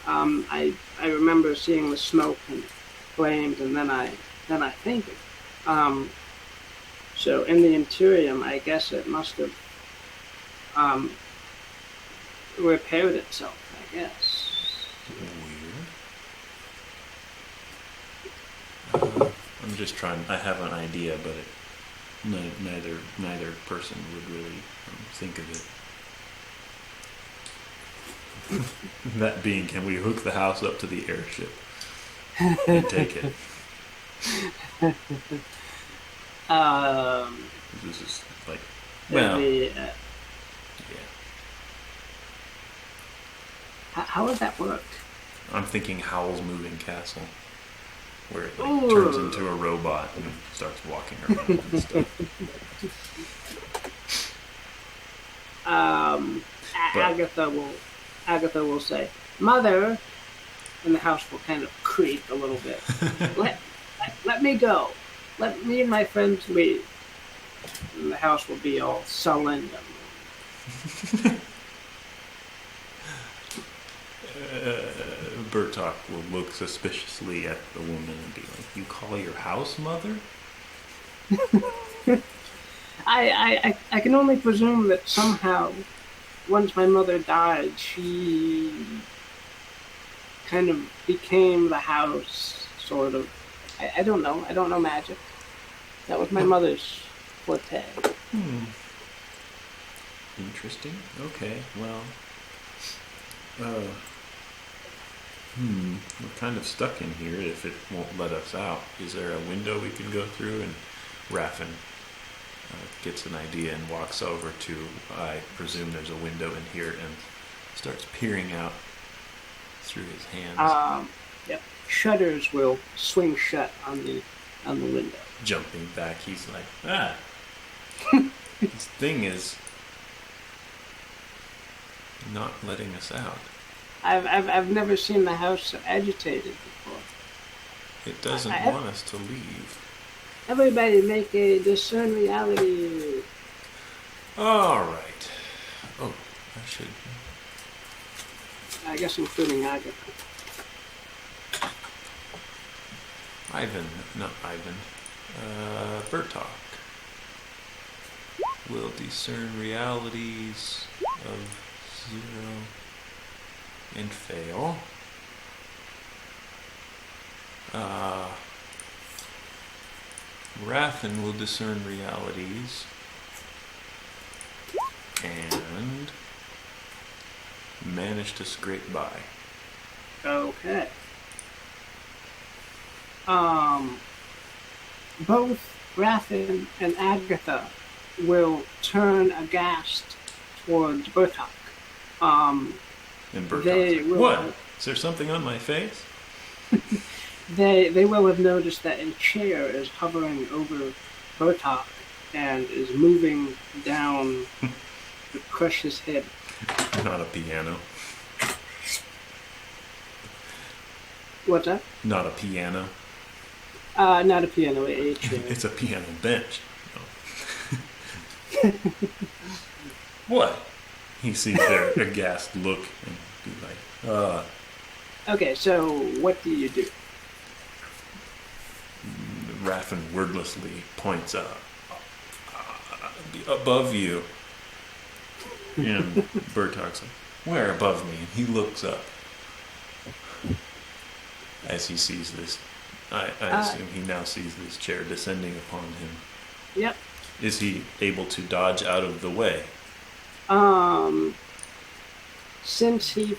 I remember seeing the smoke and flames, and then I fainted. So in the interior, I guess it must have repaired itself, I guess. Weird. I'm just trying. I have an idea, but neither person would really think of it. That being, can we hook the house up to the airship and take it? This is like, well, yeah. How would that work? I'm thinking Howl's Moving Castle, where it turns into a robot and starts walking around and stuff. Agatha will say, "Mother," and the house will kind of creak a little bit. Let me go. Let me and my friends leave. And the house will be all sullen. Bertok will look suspiciously at the woman and be like, "You call your house mother?" I can only presume that somehow, once my mother died, she kind of became the house, sort of. I don't know. I don't know magic. That was my mother's forte. Interesting. Okay, well, we're kind of stuck in here if it won't let us out. Is there a window we can go through? And Raffin gets an idea and walks over to, I presume there's a window in here, and starts peering out through his hands. Yep. Shutters will swing shut on the window. Jumping back, he's like, this thing is not letting us out. I've never seen the house so agitated before. It doesn't want us to leave. Everybody make a discern reality. All right. Oh, I should. I guess including Agatha. Bertok will discern realities of 0 and fail. Raffin will discern realities and manage to scrape by. Okay. Both Raffin and Agatha will turn aghast towards Bertok. And Bertok's like, what? Is there something on my face? They will have noticed that a chair is hovering over Bertok and is moving down to crush his head. Not a piano. What's that? Not a piano. Not a piano, a chair. It's a piano bench. No. What? He sees their aghast look and be like, Okay, so what do you do? Raffin wordlessly points up. Above you. And Bertok's like, where above me? He looks up. As he sees this, I assume he now sees this chair descending upon him. Yep. Is he able to dodge out of the way? Since he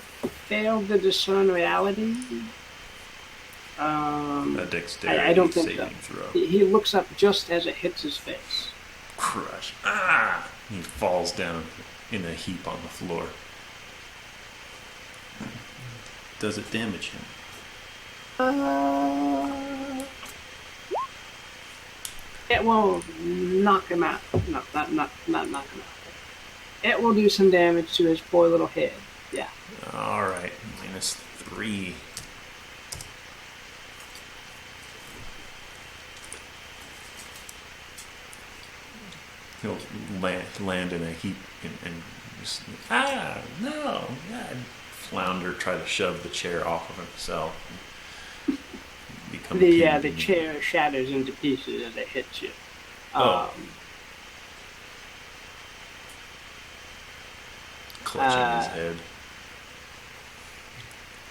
failed to discern reality, A dexterity I don't think so. saving throw. He looks up just as it hits his face. Crush. He falls down in a heap on the floor. Does it damage him? It will knock him out. No, not knock him out. It will do some damage to his poor little head. Yeah. Alright, -3. He'll land in a heap and just, no, God. Flounder, try to shove the chair off of himself. The chair shatters into pieces as it hits you. Clutching his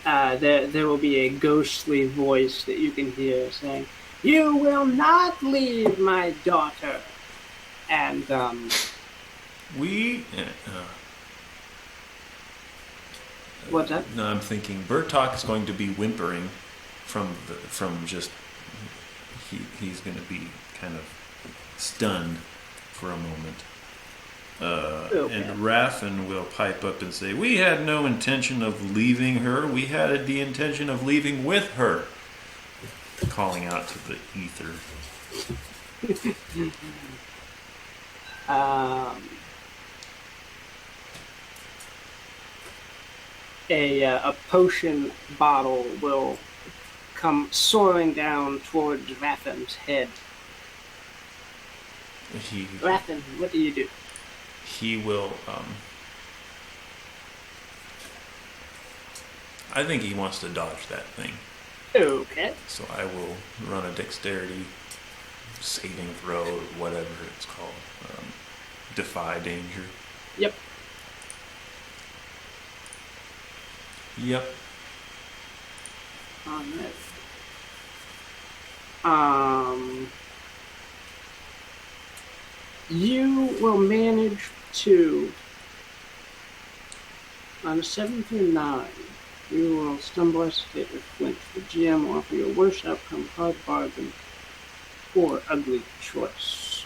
head. There will be a ghostly voice that you can hear saying, "You will not leave my daughter." And what's that? No, I'm thinking Bertok is going to be whimpering he's going to be kind of stunned for a moment. Okay. And Raffin will pipe up and say, "We had no intention of leaving her. We had the intention of leaving with her." Calling out to the ether. A potion bottle will come soaring down towards Raffin's head. Raffin, what do you do? He will, I think he wants to dodge that thing. Okay. So I will run a dexterity saving throw, or whatever it's called. Defy danger. Yep. Alright. You will manage to, on a 7 through 9, you will stumble, hesitate, or flinch. The GM will offer you a worse outcome, hard bargain, or ugly choice.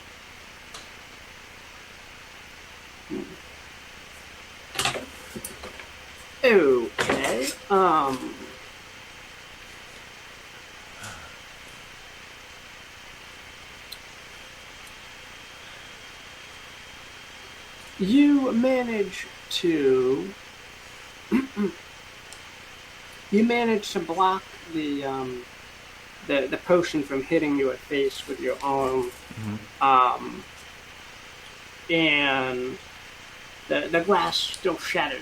Okay. You manage to block the potion from hitting your face with your arm, and the glass still shatters,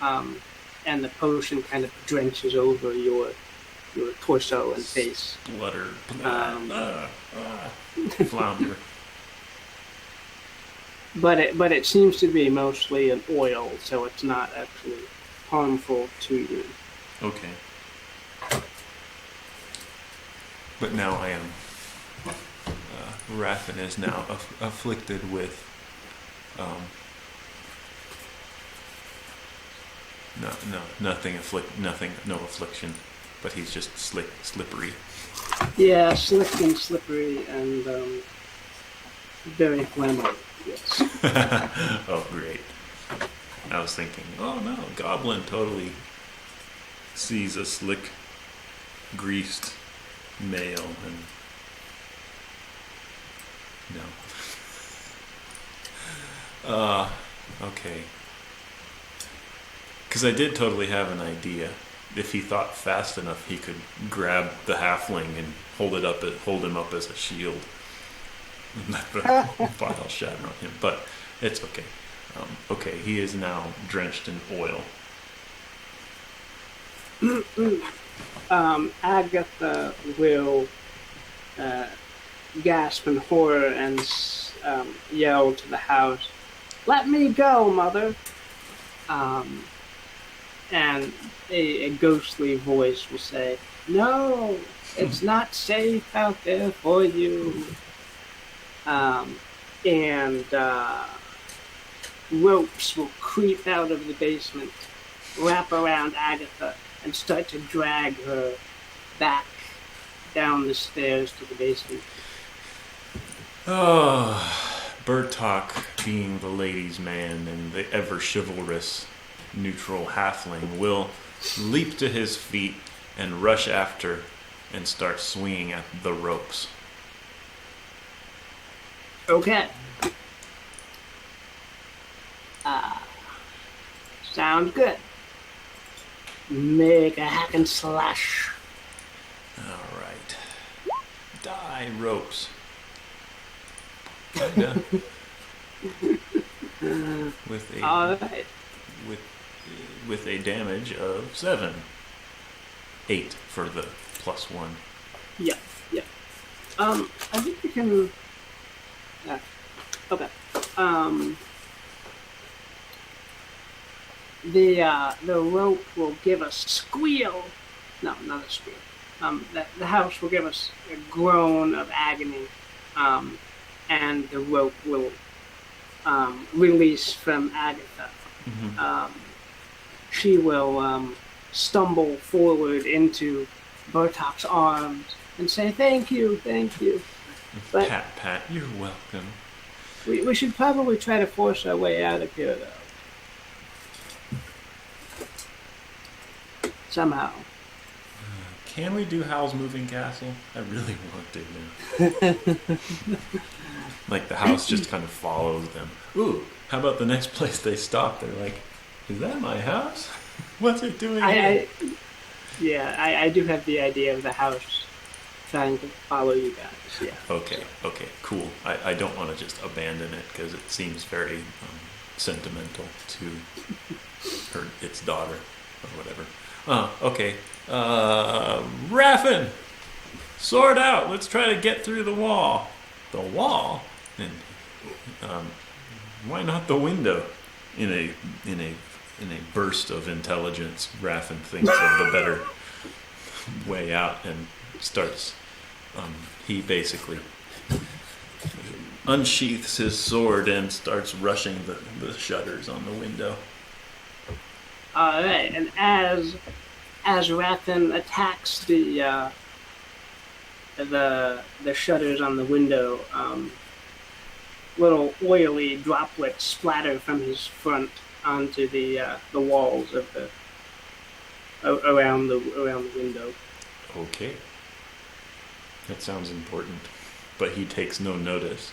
and the potion kind of drenches over your torso and face. Splutter. Flounder. But it seems to be mostly an oil, so it's not actually harmful to you. Okay. But now I am. Raffin is now afflicted with. Nothing, no affliction, but he's just slippery. Yeah, slick and slippery and very flammable. Yes. Oh, great. I was thinking, oh no, goblin totally sees a slick, greased male and no. Okay. Because I did totally have an idea. If he thought fast enough, he could grab the halfling and hold him up as a shield. And let the file shatter on him. But it's okay. Okay, he is now drenched in oil. Agatha will gasp in horror and yell to the house, "Let me go, mother!" And a ghostly voice will say, "No, it's not safe out there for you." And ropes will creep out of the basement, wrap around Agatha, and start to drag her back down the stairs to the basement. Oh, Bertok, being the ladies' man and the ever chivalrous neutral halfling, will leap to his feet and rush after and start swinging at the ropes. Okay. Sounds good. Make a hack and slash. All right. Die, ropes. Kinda. All right. With a damage of 7. 8 for the +1. Yeah. I think you can. Okay. The rope will give us squeal. No, not a squeal. The house will give us a groan of agony, and the rope will release from Agatha. Mm-hmm. She will stumble forward into Bertok's arms and say, "Thank you." But Pat, you're welcome. we should probably try to force our way out of here, though. Somehow. Can we do Howl's Moving Castle? I really want to now. Like the house just kind of follows them. Ooh, how about the next place they stop? They're like, is that my house? What's it doing here? I do have the idea of the house trying to follow you guys. Yeah. Okay, cool. I don't want to just abandon it because it seems very sentimental to its daughter or whatever. Okay. Raffin! Sword out! Let's try to get through the wall. The wall? And why not the window? In a burst of intelligence, Raffin thinks of the better way out and starts. He basically unsheaths his sword and starts rushing the shutters on the window. All right, and as Raffin attacks the shutters on the window, little oily droplets splatter from his front onto the walls of the around the window. Okay. That sounds important. But he takes no notice.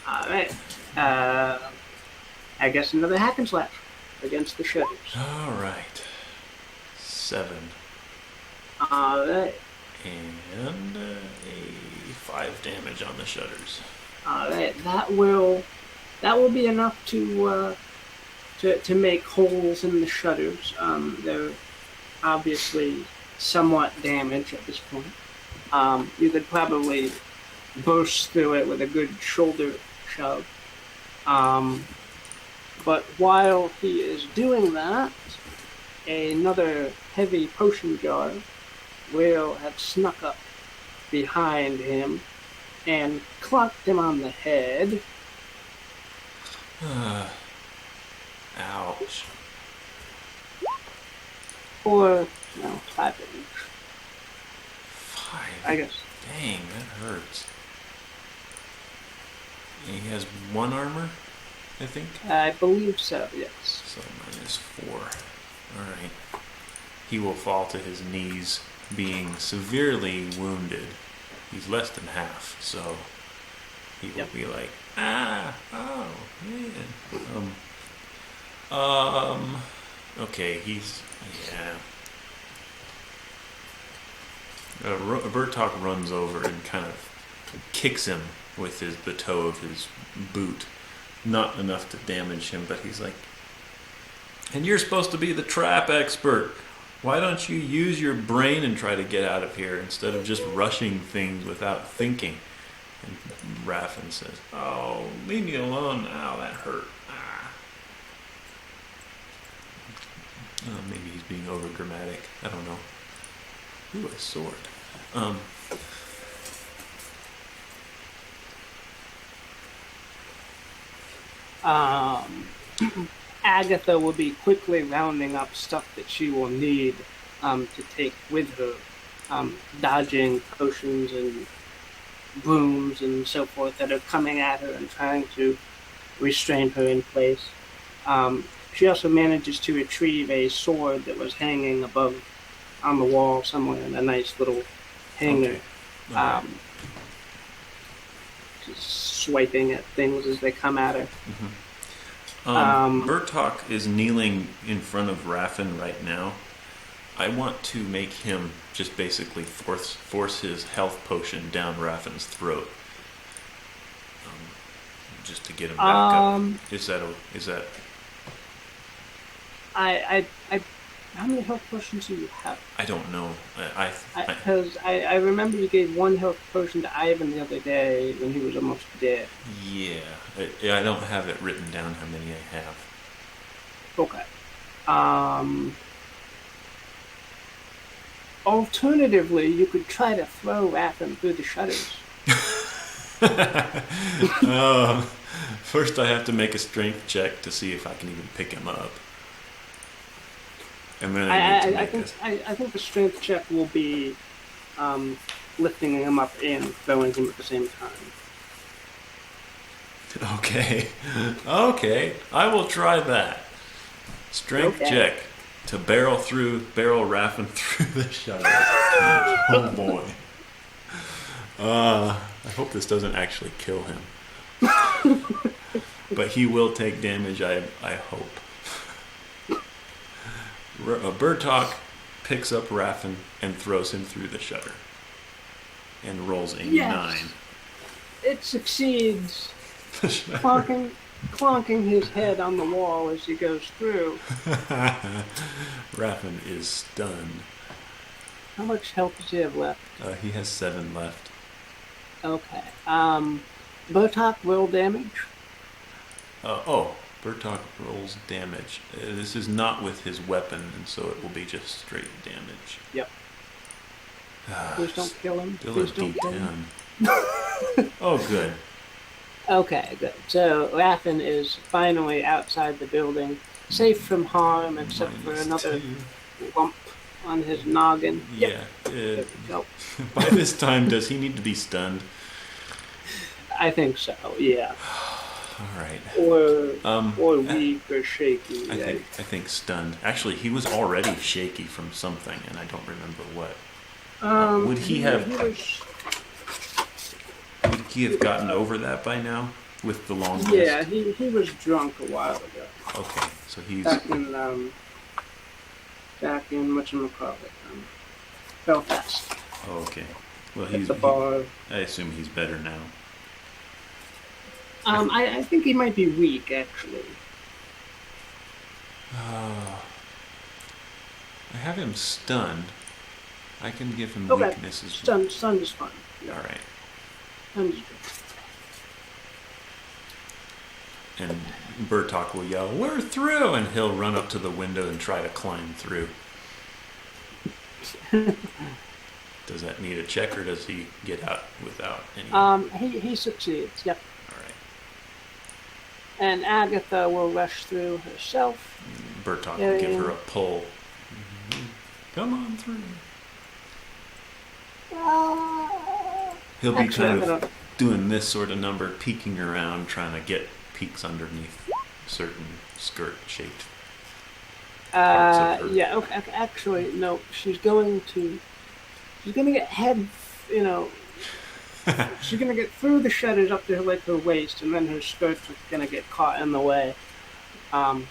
All right. I guess another hack and slash against the shutters. All right. 7. All right. And a 5 damage on the shutters. All right. That will be enough to make holes in the shutters. They're obviously somewhat damaged at this point. You could probably burst through it with a good shoulder shove. But while he is doing that, another heavy potion jar will have snuck up behind him and clocked him on the head. Ouch. For, 5 damage. 5? I guess. Dang, that hurts. He has 1 armor, I think? I believe so, yes. So -4. Alright. He will fall to his knees, being severely wounded. He's less than half, so he will be like, oh, man. Okay, yeah. Bertok runs over and kind of kicks him with the toe of his boot. Not enough to damage him, but he's like, and you're supposed to be the trap expert. Why don't you use your brain and try to get out of here instead of just rushing things without thinking? And Raffin says, oh, leave me alone. Ow, that hurt. Maybe he's being over dramatic. I don't know. Ooh, a sword. Agatha will be quickly rounding up stuff that she will need to take with her, dodging potions and brooms and so forth that are coming at her and trying to restrain her in place. She also manages to retrieve a sword that was hanging above on the wall somewhere in a nice little hanger. Okay. Just swiping at things as they come at her. Bertok is kneeling in front of Raffin right now. I want to make him just basically force his health potion down Raffin's throat. Just to get him back up. Is that? How many health potions do you have? I don't know. Because I remember you gave 1 health potion to Ivan the other day when he was almost dead. Yeah. I don't have it written down how many I have. Okay. Alternatively, you could try to throw Raffin through the shutters. First I have to make a strength check to see if I can even pick him up. And then I think the strength check will be lifting him up and throwing him at the same time. Okay, I will try that. Strength check to barrel Raffin through the shutters. Oh boy. I hope this doesn't actually kill him. But he will take damage, I hope. Bertok picks up Raffin and throws him through the shutter. And rolls a 9. It succeeds. Clonking his head on the wall as he goes through. Raffin is stunned. How much health does he have left? He has 7 left. Okay. Bertok roll damage? Bertok rolls damage. This is not with his weapon, and so it will be just straight damage. Yep. Please don't kill him. Still Please a don't kill him. D10. Oh, good. Okay, good. So Raffin is finally outside the building, safe from harm except for another lump on his noggin. Yeah. There we go. By this time, does he need to be stunned? I think so. Yeah. All right. Or I weak or shaky. I think stunned. Actually, he was already shaky from something, and I don't remember what. Would he have? Would he have gotten over that by now with the long rest? Yeah, he was drunk a while ago. Okay, so he's Back in whatchamacallit, Belfast. okay. Well, At the bar. I assume he's better now. I think he might be weak, actually. I have him stunned. I can give him Okay. weaknesses. Stun is fine. Yeah. All right. Stun is good. And Bertok will yell, "We're through!" And he'll run up to the window and try to climb through. Does that need a check, or does he get out without any? He succeeds. Yep. All right. And Agatha will rush through herself. Bertok will give her a pull. Come on through. He'll be kind of doing this sort of number, peeking around, trying to get peeks underneath certain skirt-shaped parts of her. Yeah. Okay. Actually, no. She's going to get head. She's gonna get through the shutters up to like her waist, and then her skirt's gonna get caught in the way. Yeah.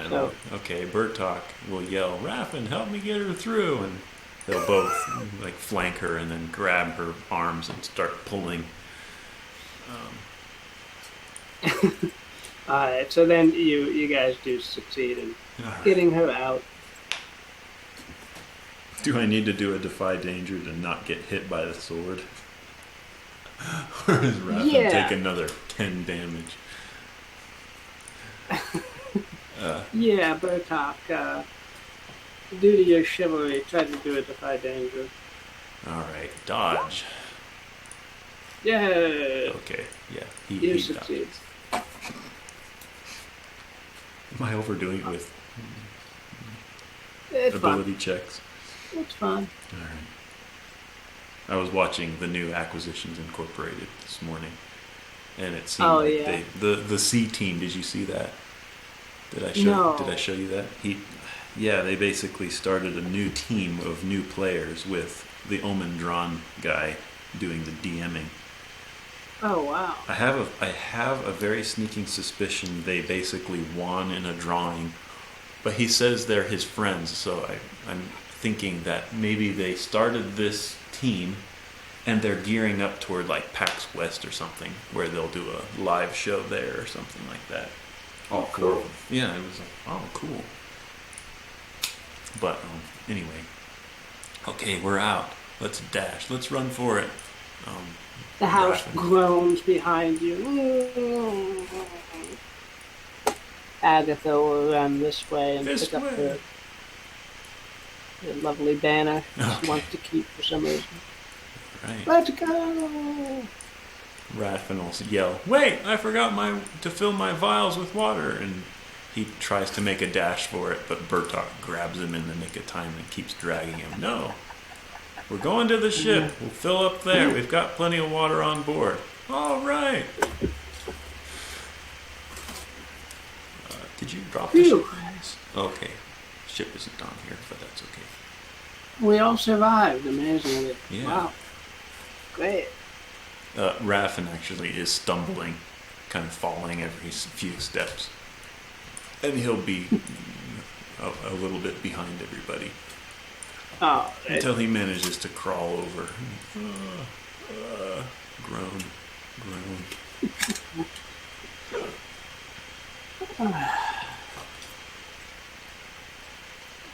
So. Okay. Bertok will yell, "Raffin, help me get her through!" And they'll both like flank her and then grab her arms and start pulling. Alright, so then you guys do succeed in getting her out. Do I need to do a defy danger to not get hit by the sword? Or does Raffin take another 10 damage? Yeah, Bertok, due to your chivalry, try to do a defy danger. Alright, dodge. Yeah. Okay, yeah. He succeeds. Am I overdoing it with It's ability fine. checks? It's fine. Alright. I was watching the new Acquisitions Incorporated this morning, and it seemed like the C team. Did you see that? Did I show you that? They basically started a new team of new players with the Omen Drawn guy doing the DMing. Oh wow! I have a very sneaking suspicion they basically won in a drawing, but he says they're his friends, so I'm thinking that maybe they started this team and they're gearing up toward like PAX West or something, where they'll do a live show there or something like that. Oh, cool. Yeah, it was like, oh, cool. But anyway, okay, we're out. Let's dash. Let's run for it. The house groans behind you. Agatha will run this way and pick up her lovely banner she wants to keep for some reason. Right. Let's go! Raffin will yell, "Wait! I forgot to fill my vials with water!" And he tries to make a dash for it, but Bertok grabs him in the nick of time and keeps dragging him. "No! We're going to the ship. We'll fill up there. We've got plenty of water on board." "All right." Did you drop the ship? Okay. Ship isn't on here, but that's okay. We all survived, amazingly. Yeah. Wow. Great. Raffin actually is stumbling, kind of falling every few steps. And he'll be a little bit behind everybody. Oh, until he manages to crawl over. Groan.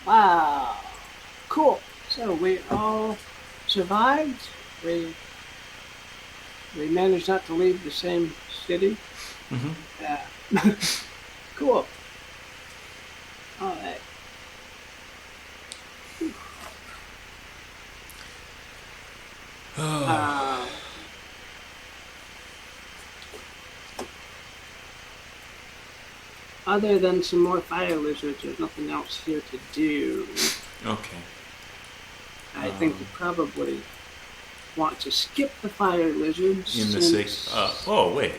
Wow. Cool. So we all survived. We managed not to leave the same city. Mm-hmm. Yeah. Cool. All right. Other than some more fire lizards, there's nothing else here to do. Okay. I think we probably want to skip the fire lizards. In the sake. Oh wait,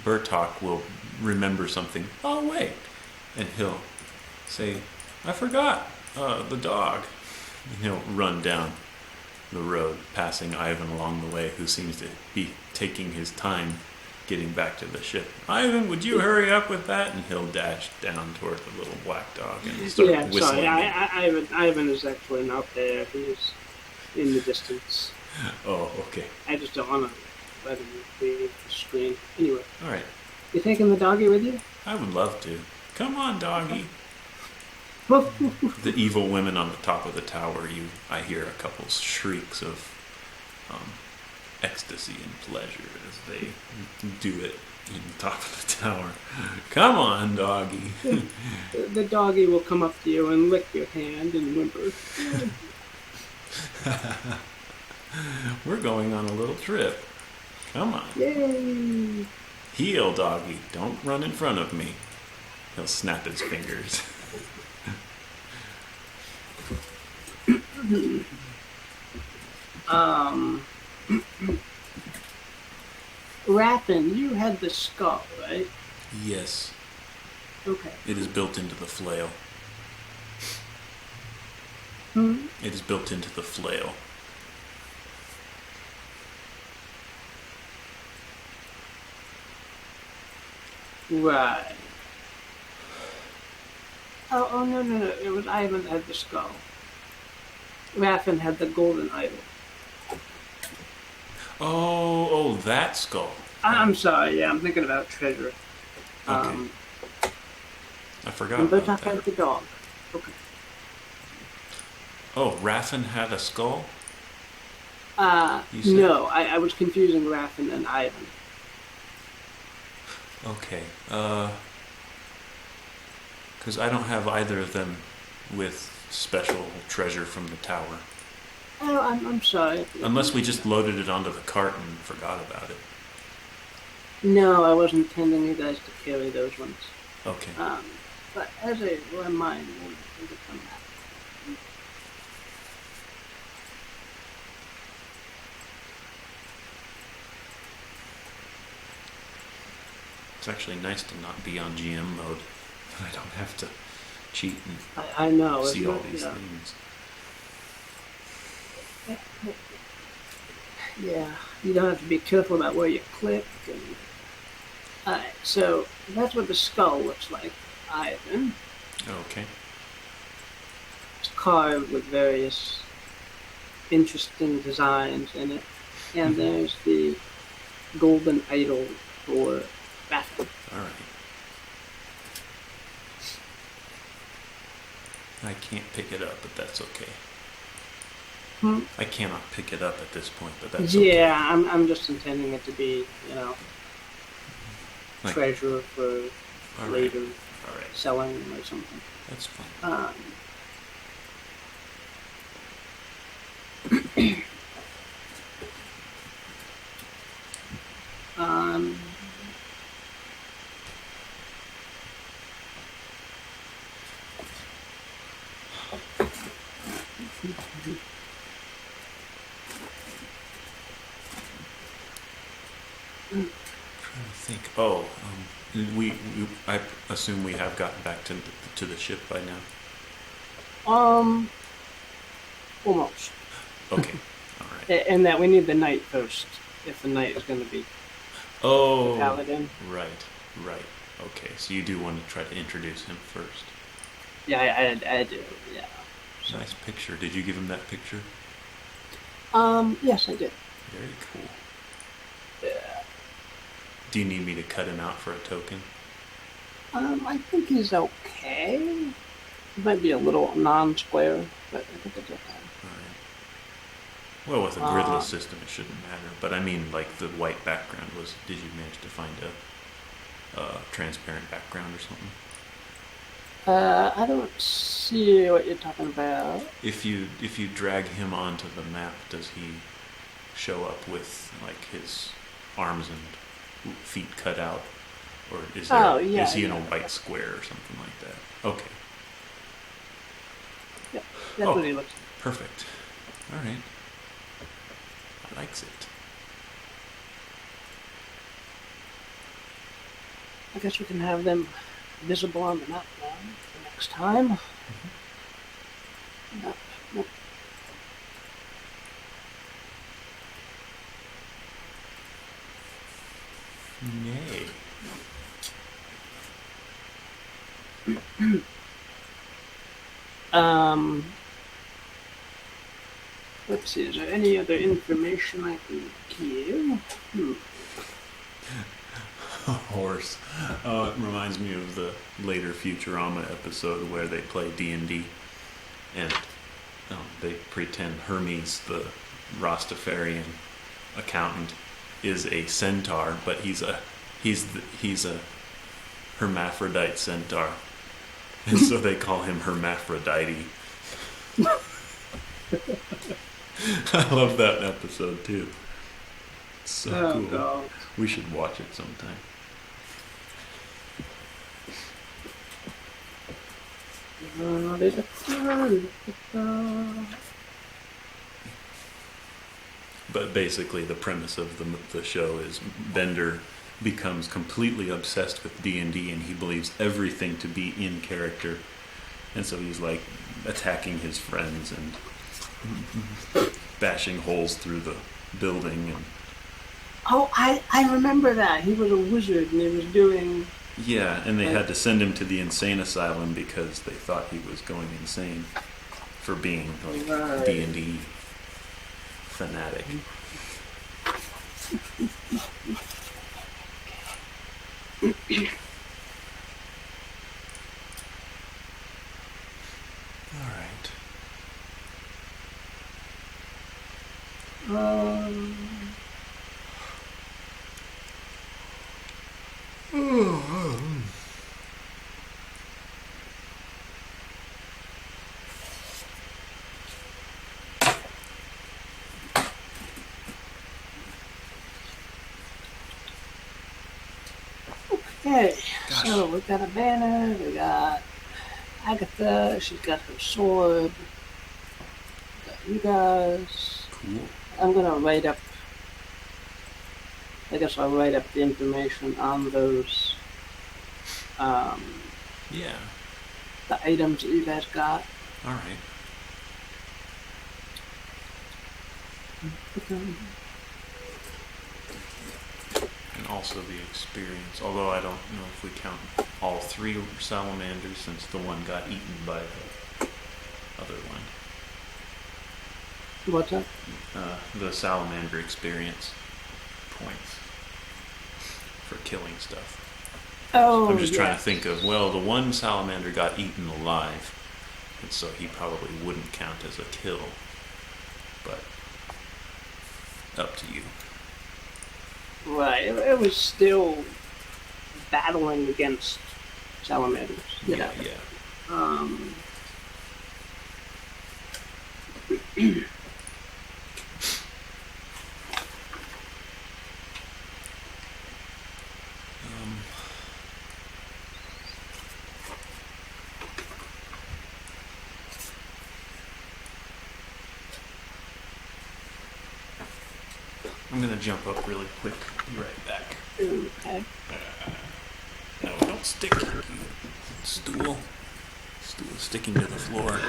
Bertok will remember something. Oh wait, and he'll say, "I forgot the dog." And he'll run down the road, passing Ivan along the way, who seems to be taking his time getting back to the ship. "Ivan, would you hurry up with that?" And he'll dash down toward the little black dog and start whistling. Sorry, Ivan is actually not there. He's in the distance. Oh, okay. I just don't want to let him leave the screen. Anyway. All right. You taking the doggy with you? I would love to. Come on, doggy. The evil women on the top of the tower, I hear a couple shrieks of ecstasy and pleasure as they do it in the top of the tower. Come on, doggy. The doggy will come up to you and lick your hand and whimper. We're going on a little trip. Come on. Yay! Heel, doggy. Don't run in front of me. He'll snap his fingers. Raffin, you had the skull, right? Yes. Okay. It is built into the flail. It is built into the flail. Right. Oh, no. It was Ivan that had the skull. Raffin had the golden idol. Oh, that skull. I'm sorry, yeah, I'm thinking about treasure. Okay. I forgot and about Bertok that. had the dog. Okay. Oh, Raffin had a skull? No, I was confusing Raffin and Ivan. Okay. Because I don't have either of them with special treasure from the tower. Oh, I'm sorry. Unless we just loaded it onto the cart and forgot about it. No, I wasn't intending you guys to carry those ones. Okay. But as a reminder, we'll come back. It's actually nice to not be on GM mode. I don't have to cheat and I know. see all these things. Yeah, you don't have to be careful about where you click. Alright, so that's what the skull looks like, Ivan. Okay. It's carved with various interesting designs in it. And there's the golden idol for Raffin. Alright. I can't pick it up, but that's okay. I cannot pick it up at this point, but that's okay. Yeah, I'm just intending it to be, Like, treasure for later selling or something. That's fine. Trying to think. Oh, I assume we have gotten back to the ship by now. Almost. Okay. All right. And that we need the knight first, if the knight is going to be Oh. paladin. Right. Okay. So you do want to try to introduce him first. Yeah, I do. Yeah. So. Nice picture. Did you give him that picture? Yes, I did. Very cool. Yeah. Do you need me to cut him out for a token? I think he's okay. He might be a little non-square, but I think it's okay. Alright. Well, with a gridless system, it shouldn't matter. But I mean, like, the white background was... Did you manage to find a transparent background or something? I don't see what you're talking about. If you drag him onto the map, does he show up with, like, his arms and feet cut out? Or is he in a white square or something like that? Okay. Yeah, that's what he looks like. Perfect. All right. I likes it. I guess we can have them visible on the map now for next time. Yep, yep. Nay. Let's see, is there any other information I can give? Horse. It reminds me of the later Futurama episode where they play D&D and they pretend Hermes, the Rastafarian accountant, is a centaur, but he's a hermaphrodite centaur, and so they call him Hermaphrodite. I love that episode too. It's so cool. God. We should watch it sometime. But basically, the premise of the show is Bender becomes completely obsessed with D&D, and he believes everything to be in character, and so he's like attacking his friends and bashing holes through the building. And Oh, I remember that. He was a wizard and he was doing... yeah, and they had to send him to the insane asylum because they thought he was going insane for being like Right. D&D fanatic. All right. Okay, Gosh. so we got a banner, we got Agatha, she's got her sword, we got you guys. Cool. I'm gonna write up, I guess I'll write up the information on those, Yeah. the items that you guys got. All right. And also the experience. Although I don't know if we count all three salamanders, since the one got eaten by the other one. What's that? The salamander experience points for killing stuff. Oh, I'm just trying to yes. think of, well, the one salamander got eaten alive, and so he probably wouldn't count as a kill. But up to you. Right, it was still battling against salamanders. You know. Yeah. I'm gonna jump up really quick. Be right back. Okay. No, don't stick. You stool. Stool is sticking to the floor.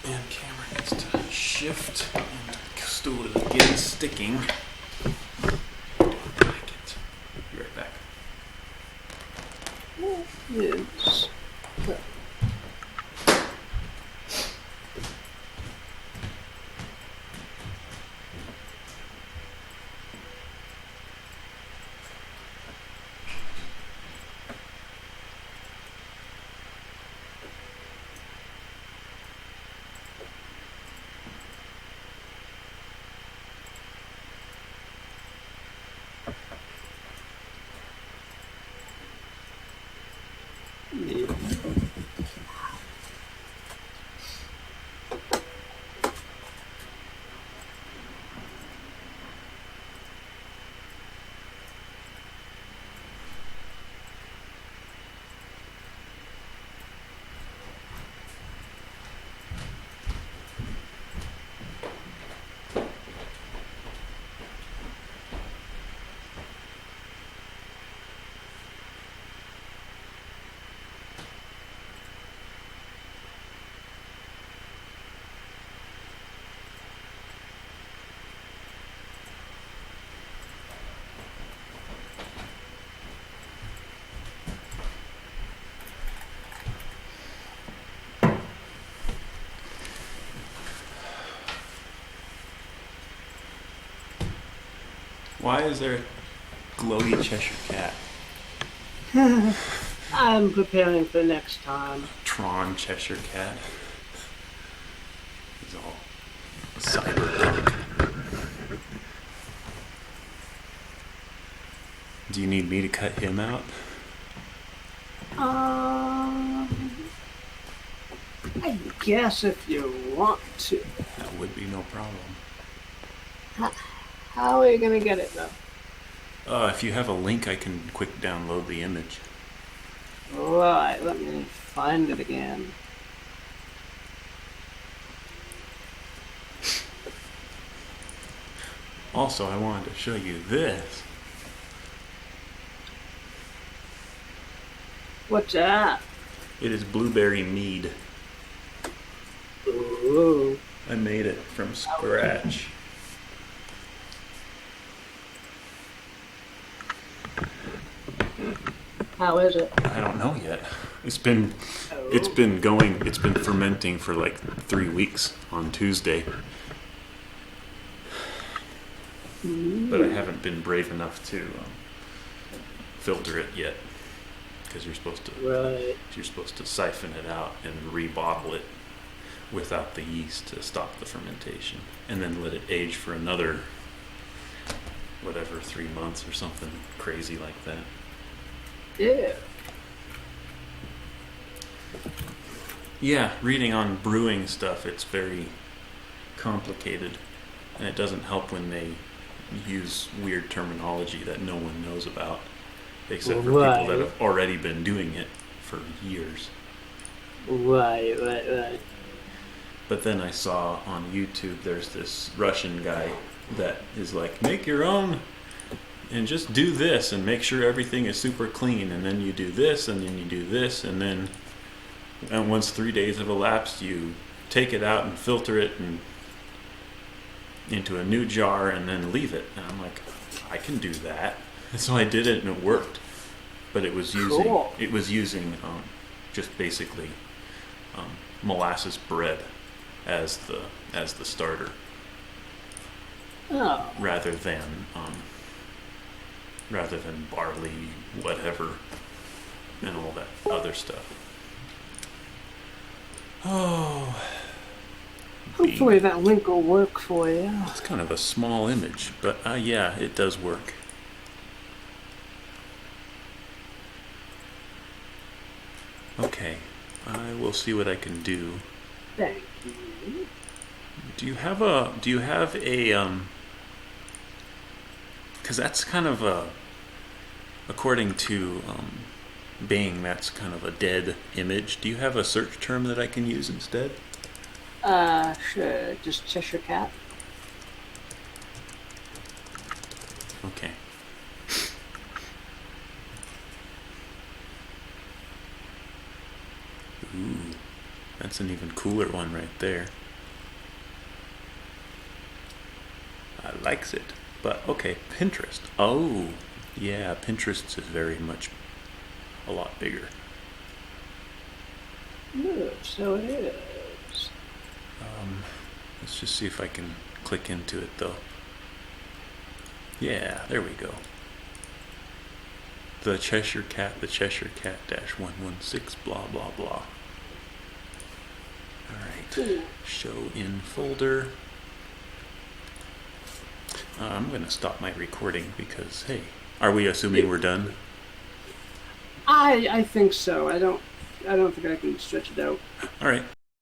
And camera needs to shift. And stool is again sticking. Don't like it. Be right back. Yes. Why is there a glowy Cheshire cat? I'm preparing for next time. Tron Cheshire cat. He's all cyberpunk. Do you need me to cut him out? I guess if you want to. That would be no problem. How are you gonna get it though? If you have a link, I can quick download the image. Right, let me find it again. Also, I wanted to show you this. What's that? It is blueberry mead. Ooh. I made it from scratch. How is it? I don't know yet. It's been fermenting for like 3 weeks on Tuesday. But I haven't been brave enough to filter it yet, because you're supposed to siphon it out and rebottle it without the yeast to stop the fermentation, and then let it age for another 3 months or something crazy like that. Yeah. Yeah, reading on brewing stuff, it's very complicated, and it doesn't help when they use weird terminology that no one knows about, except for people that have already been doing it for years. Right. But then I saw on YouTube there's this Russian guy that is like, make your own and just do this and make sure everything is super clean, and then you do this and then you do this, and once 3 days have elapsed, you take it out and filter it and into a new jar and then leave it. And I'm like, I can do that. And so I did it and it worked. But it was using just basically molasses bread as the starter. Oh. Rather than barley, whatever, and all that other stuff. Oh. Hopefully that link will work for you. It's kind of a small image, but yeah, it does work. Okay, I will see what I can do. Thank you. Do you have a because that's kind of according to Bing, that's kind of a dead image. Do you have a search term that I can use instead? Sure. Just Cheshire Cat. Okay. Ooh, that's an even cooler one right there. I likes it. But okay, Pinterest. Oh, yeah, Pinterest is very much a lot bigger. Good, so it is. Let's just see if I can click into it though. Yeah, there we go. The Cheshire Cat -116, blah blah blah. Alright, show in folder. I'm going to stop my recording because, hey, are we assuming we're done? I think so. I don't think I can stretch it out. Alright.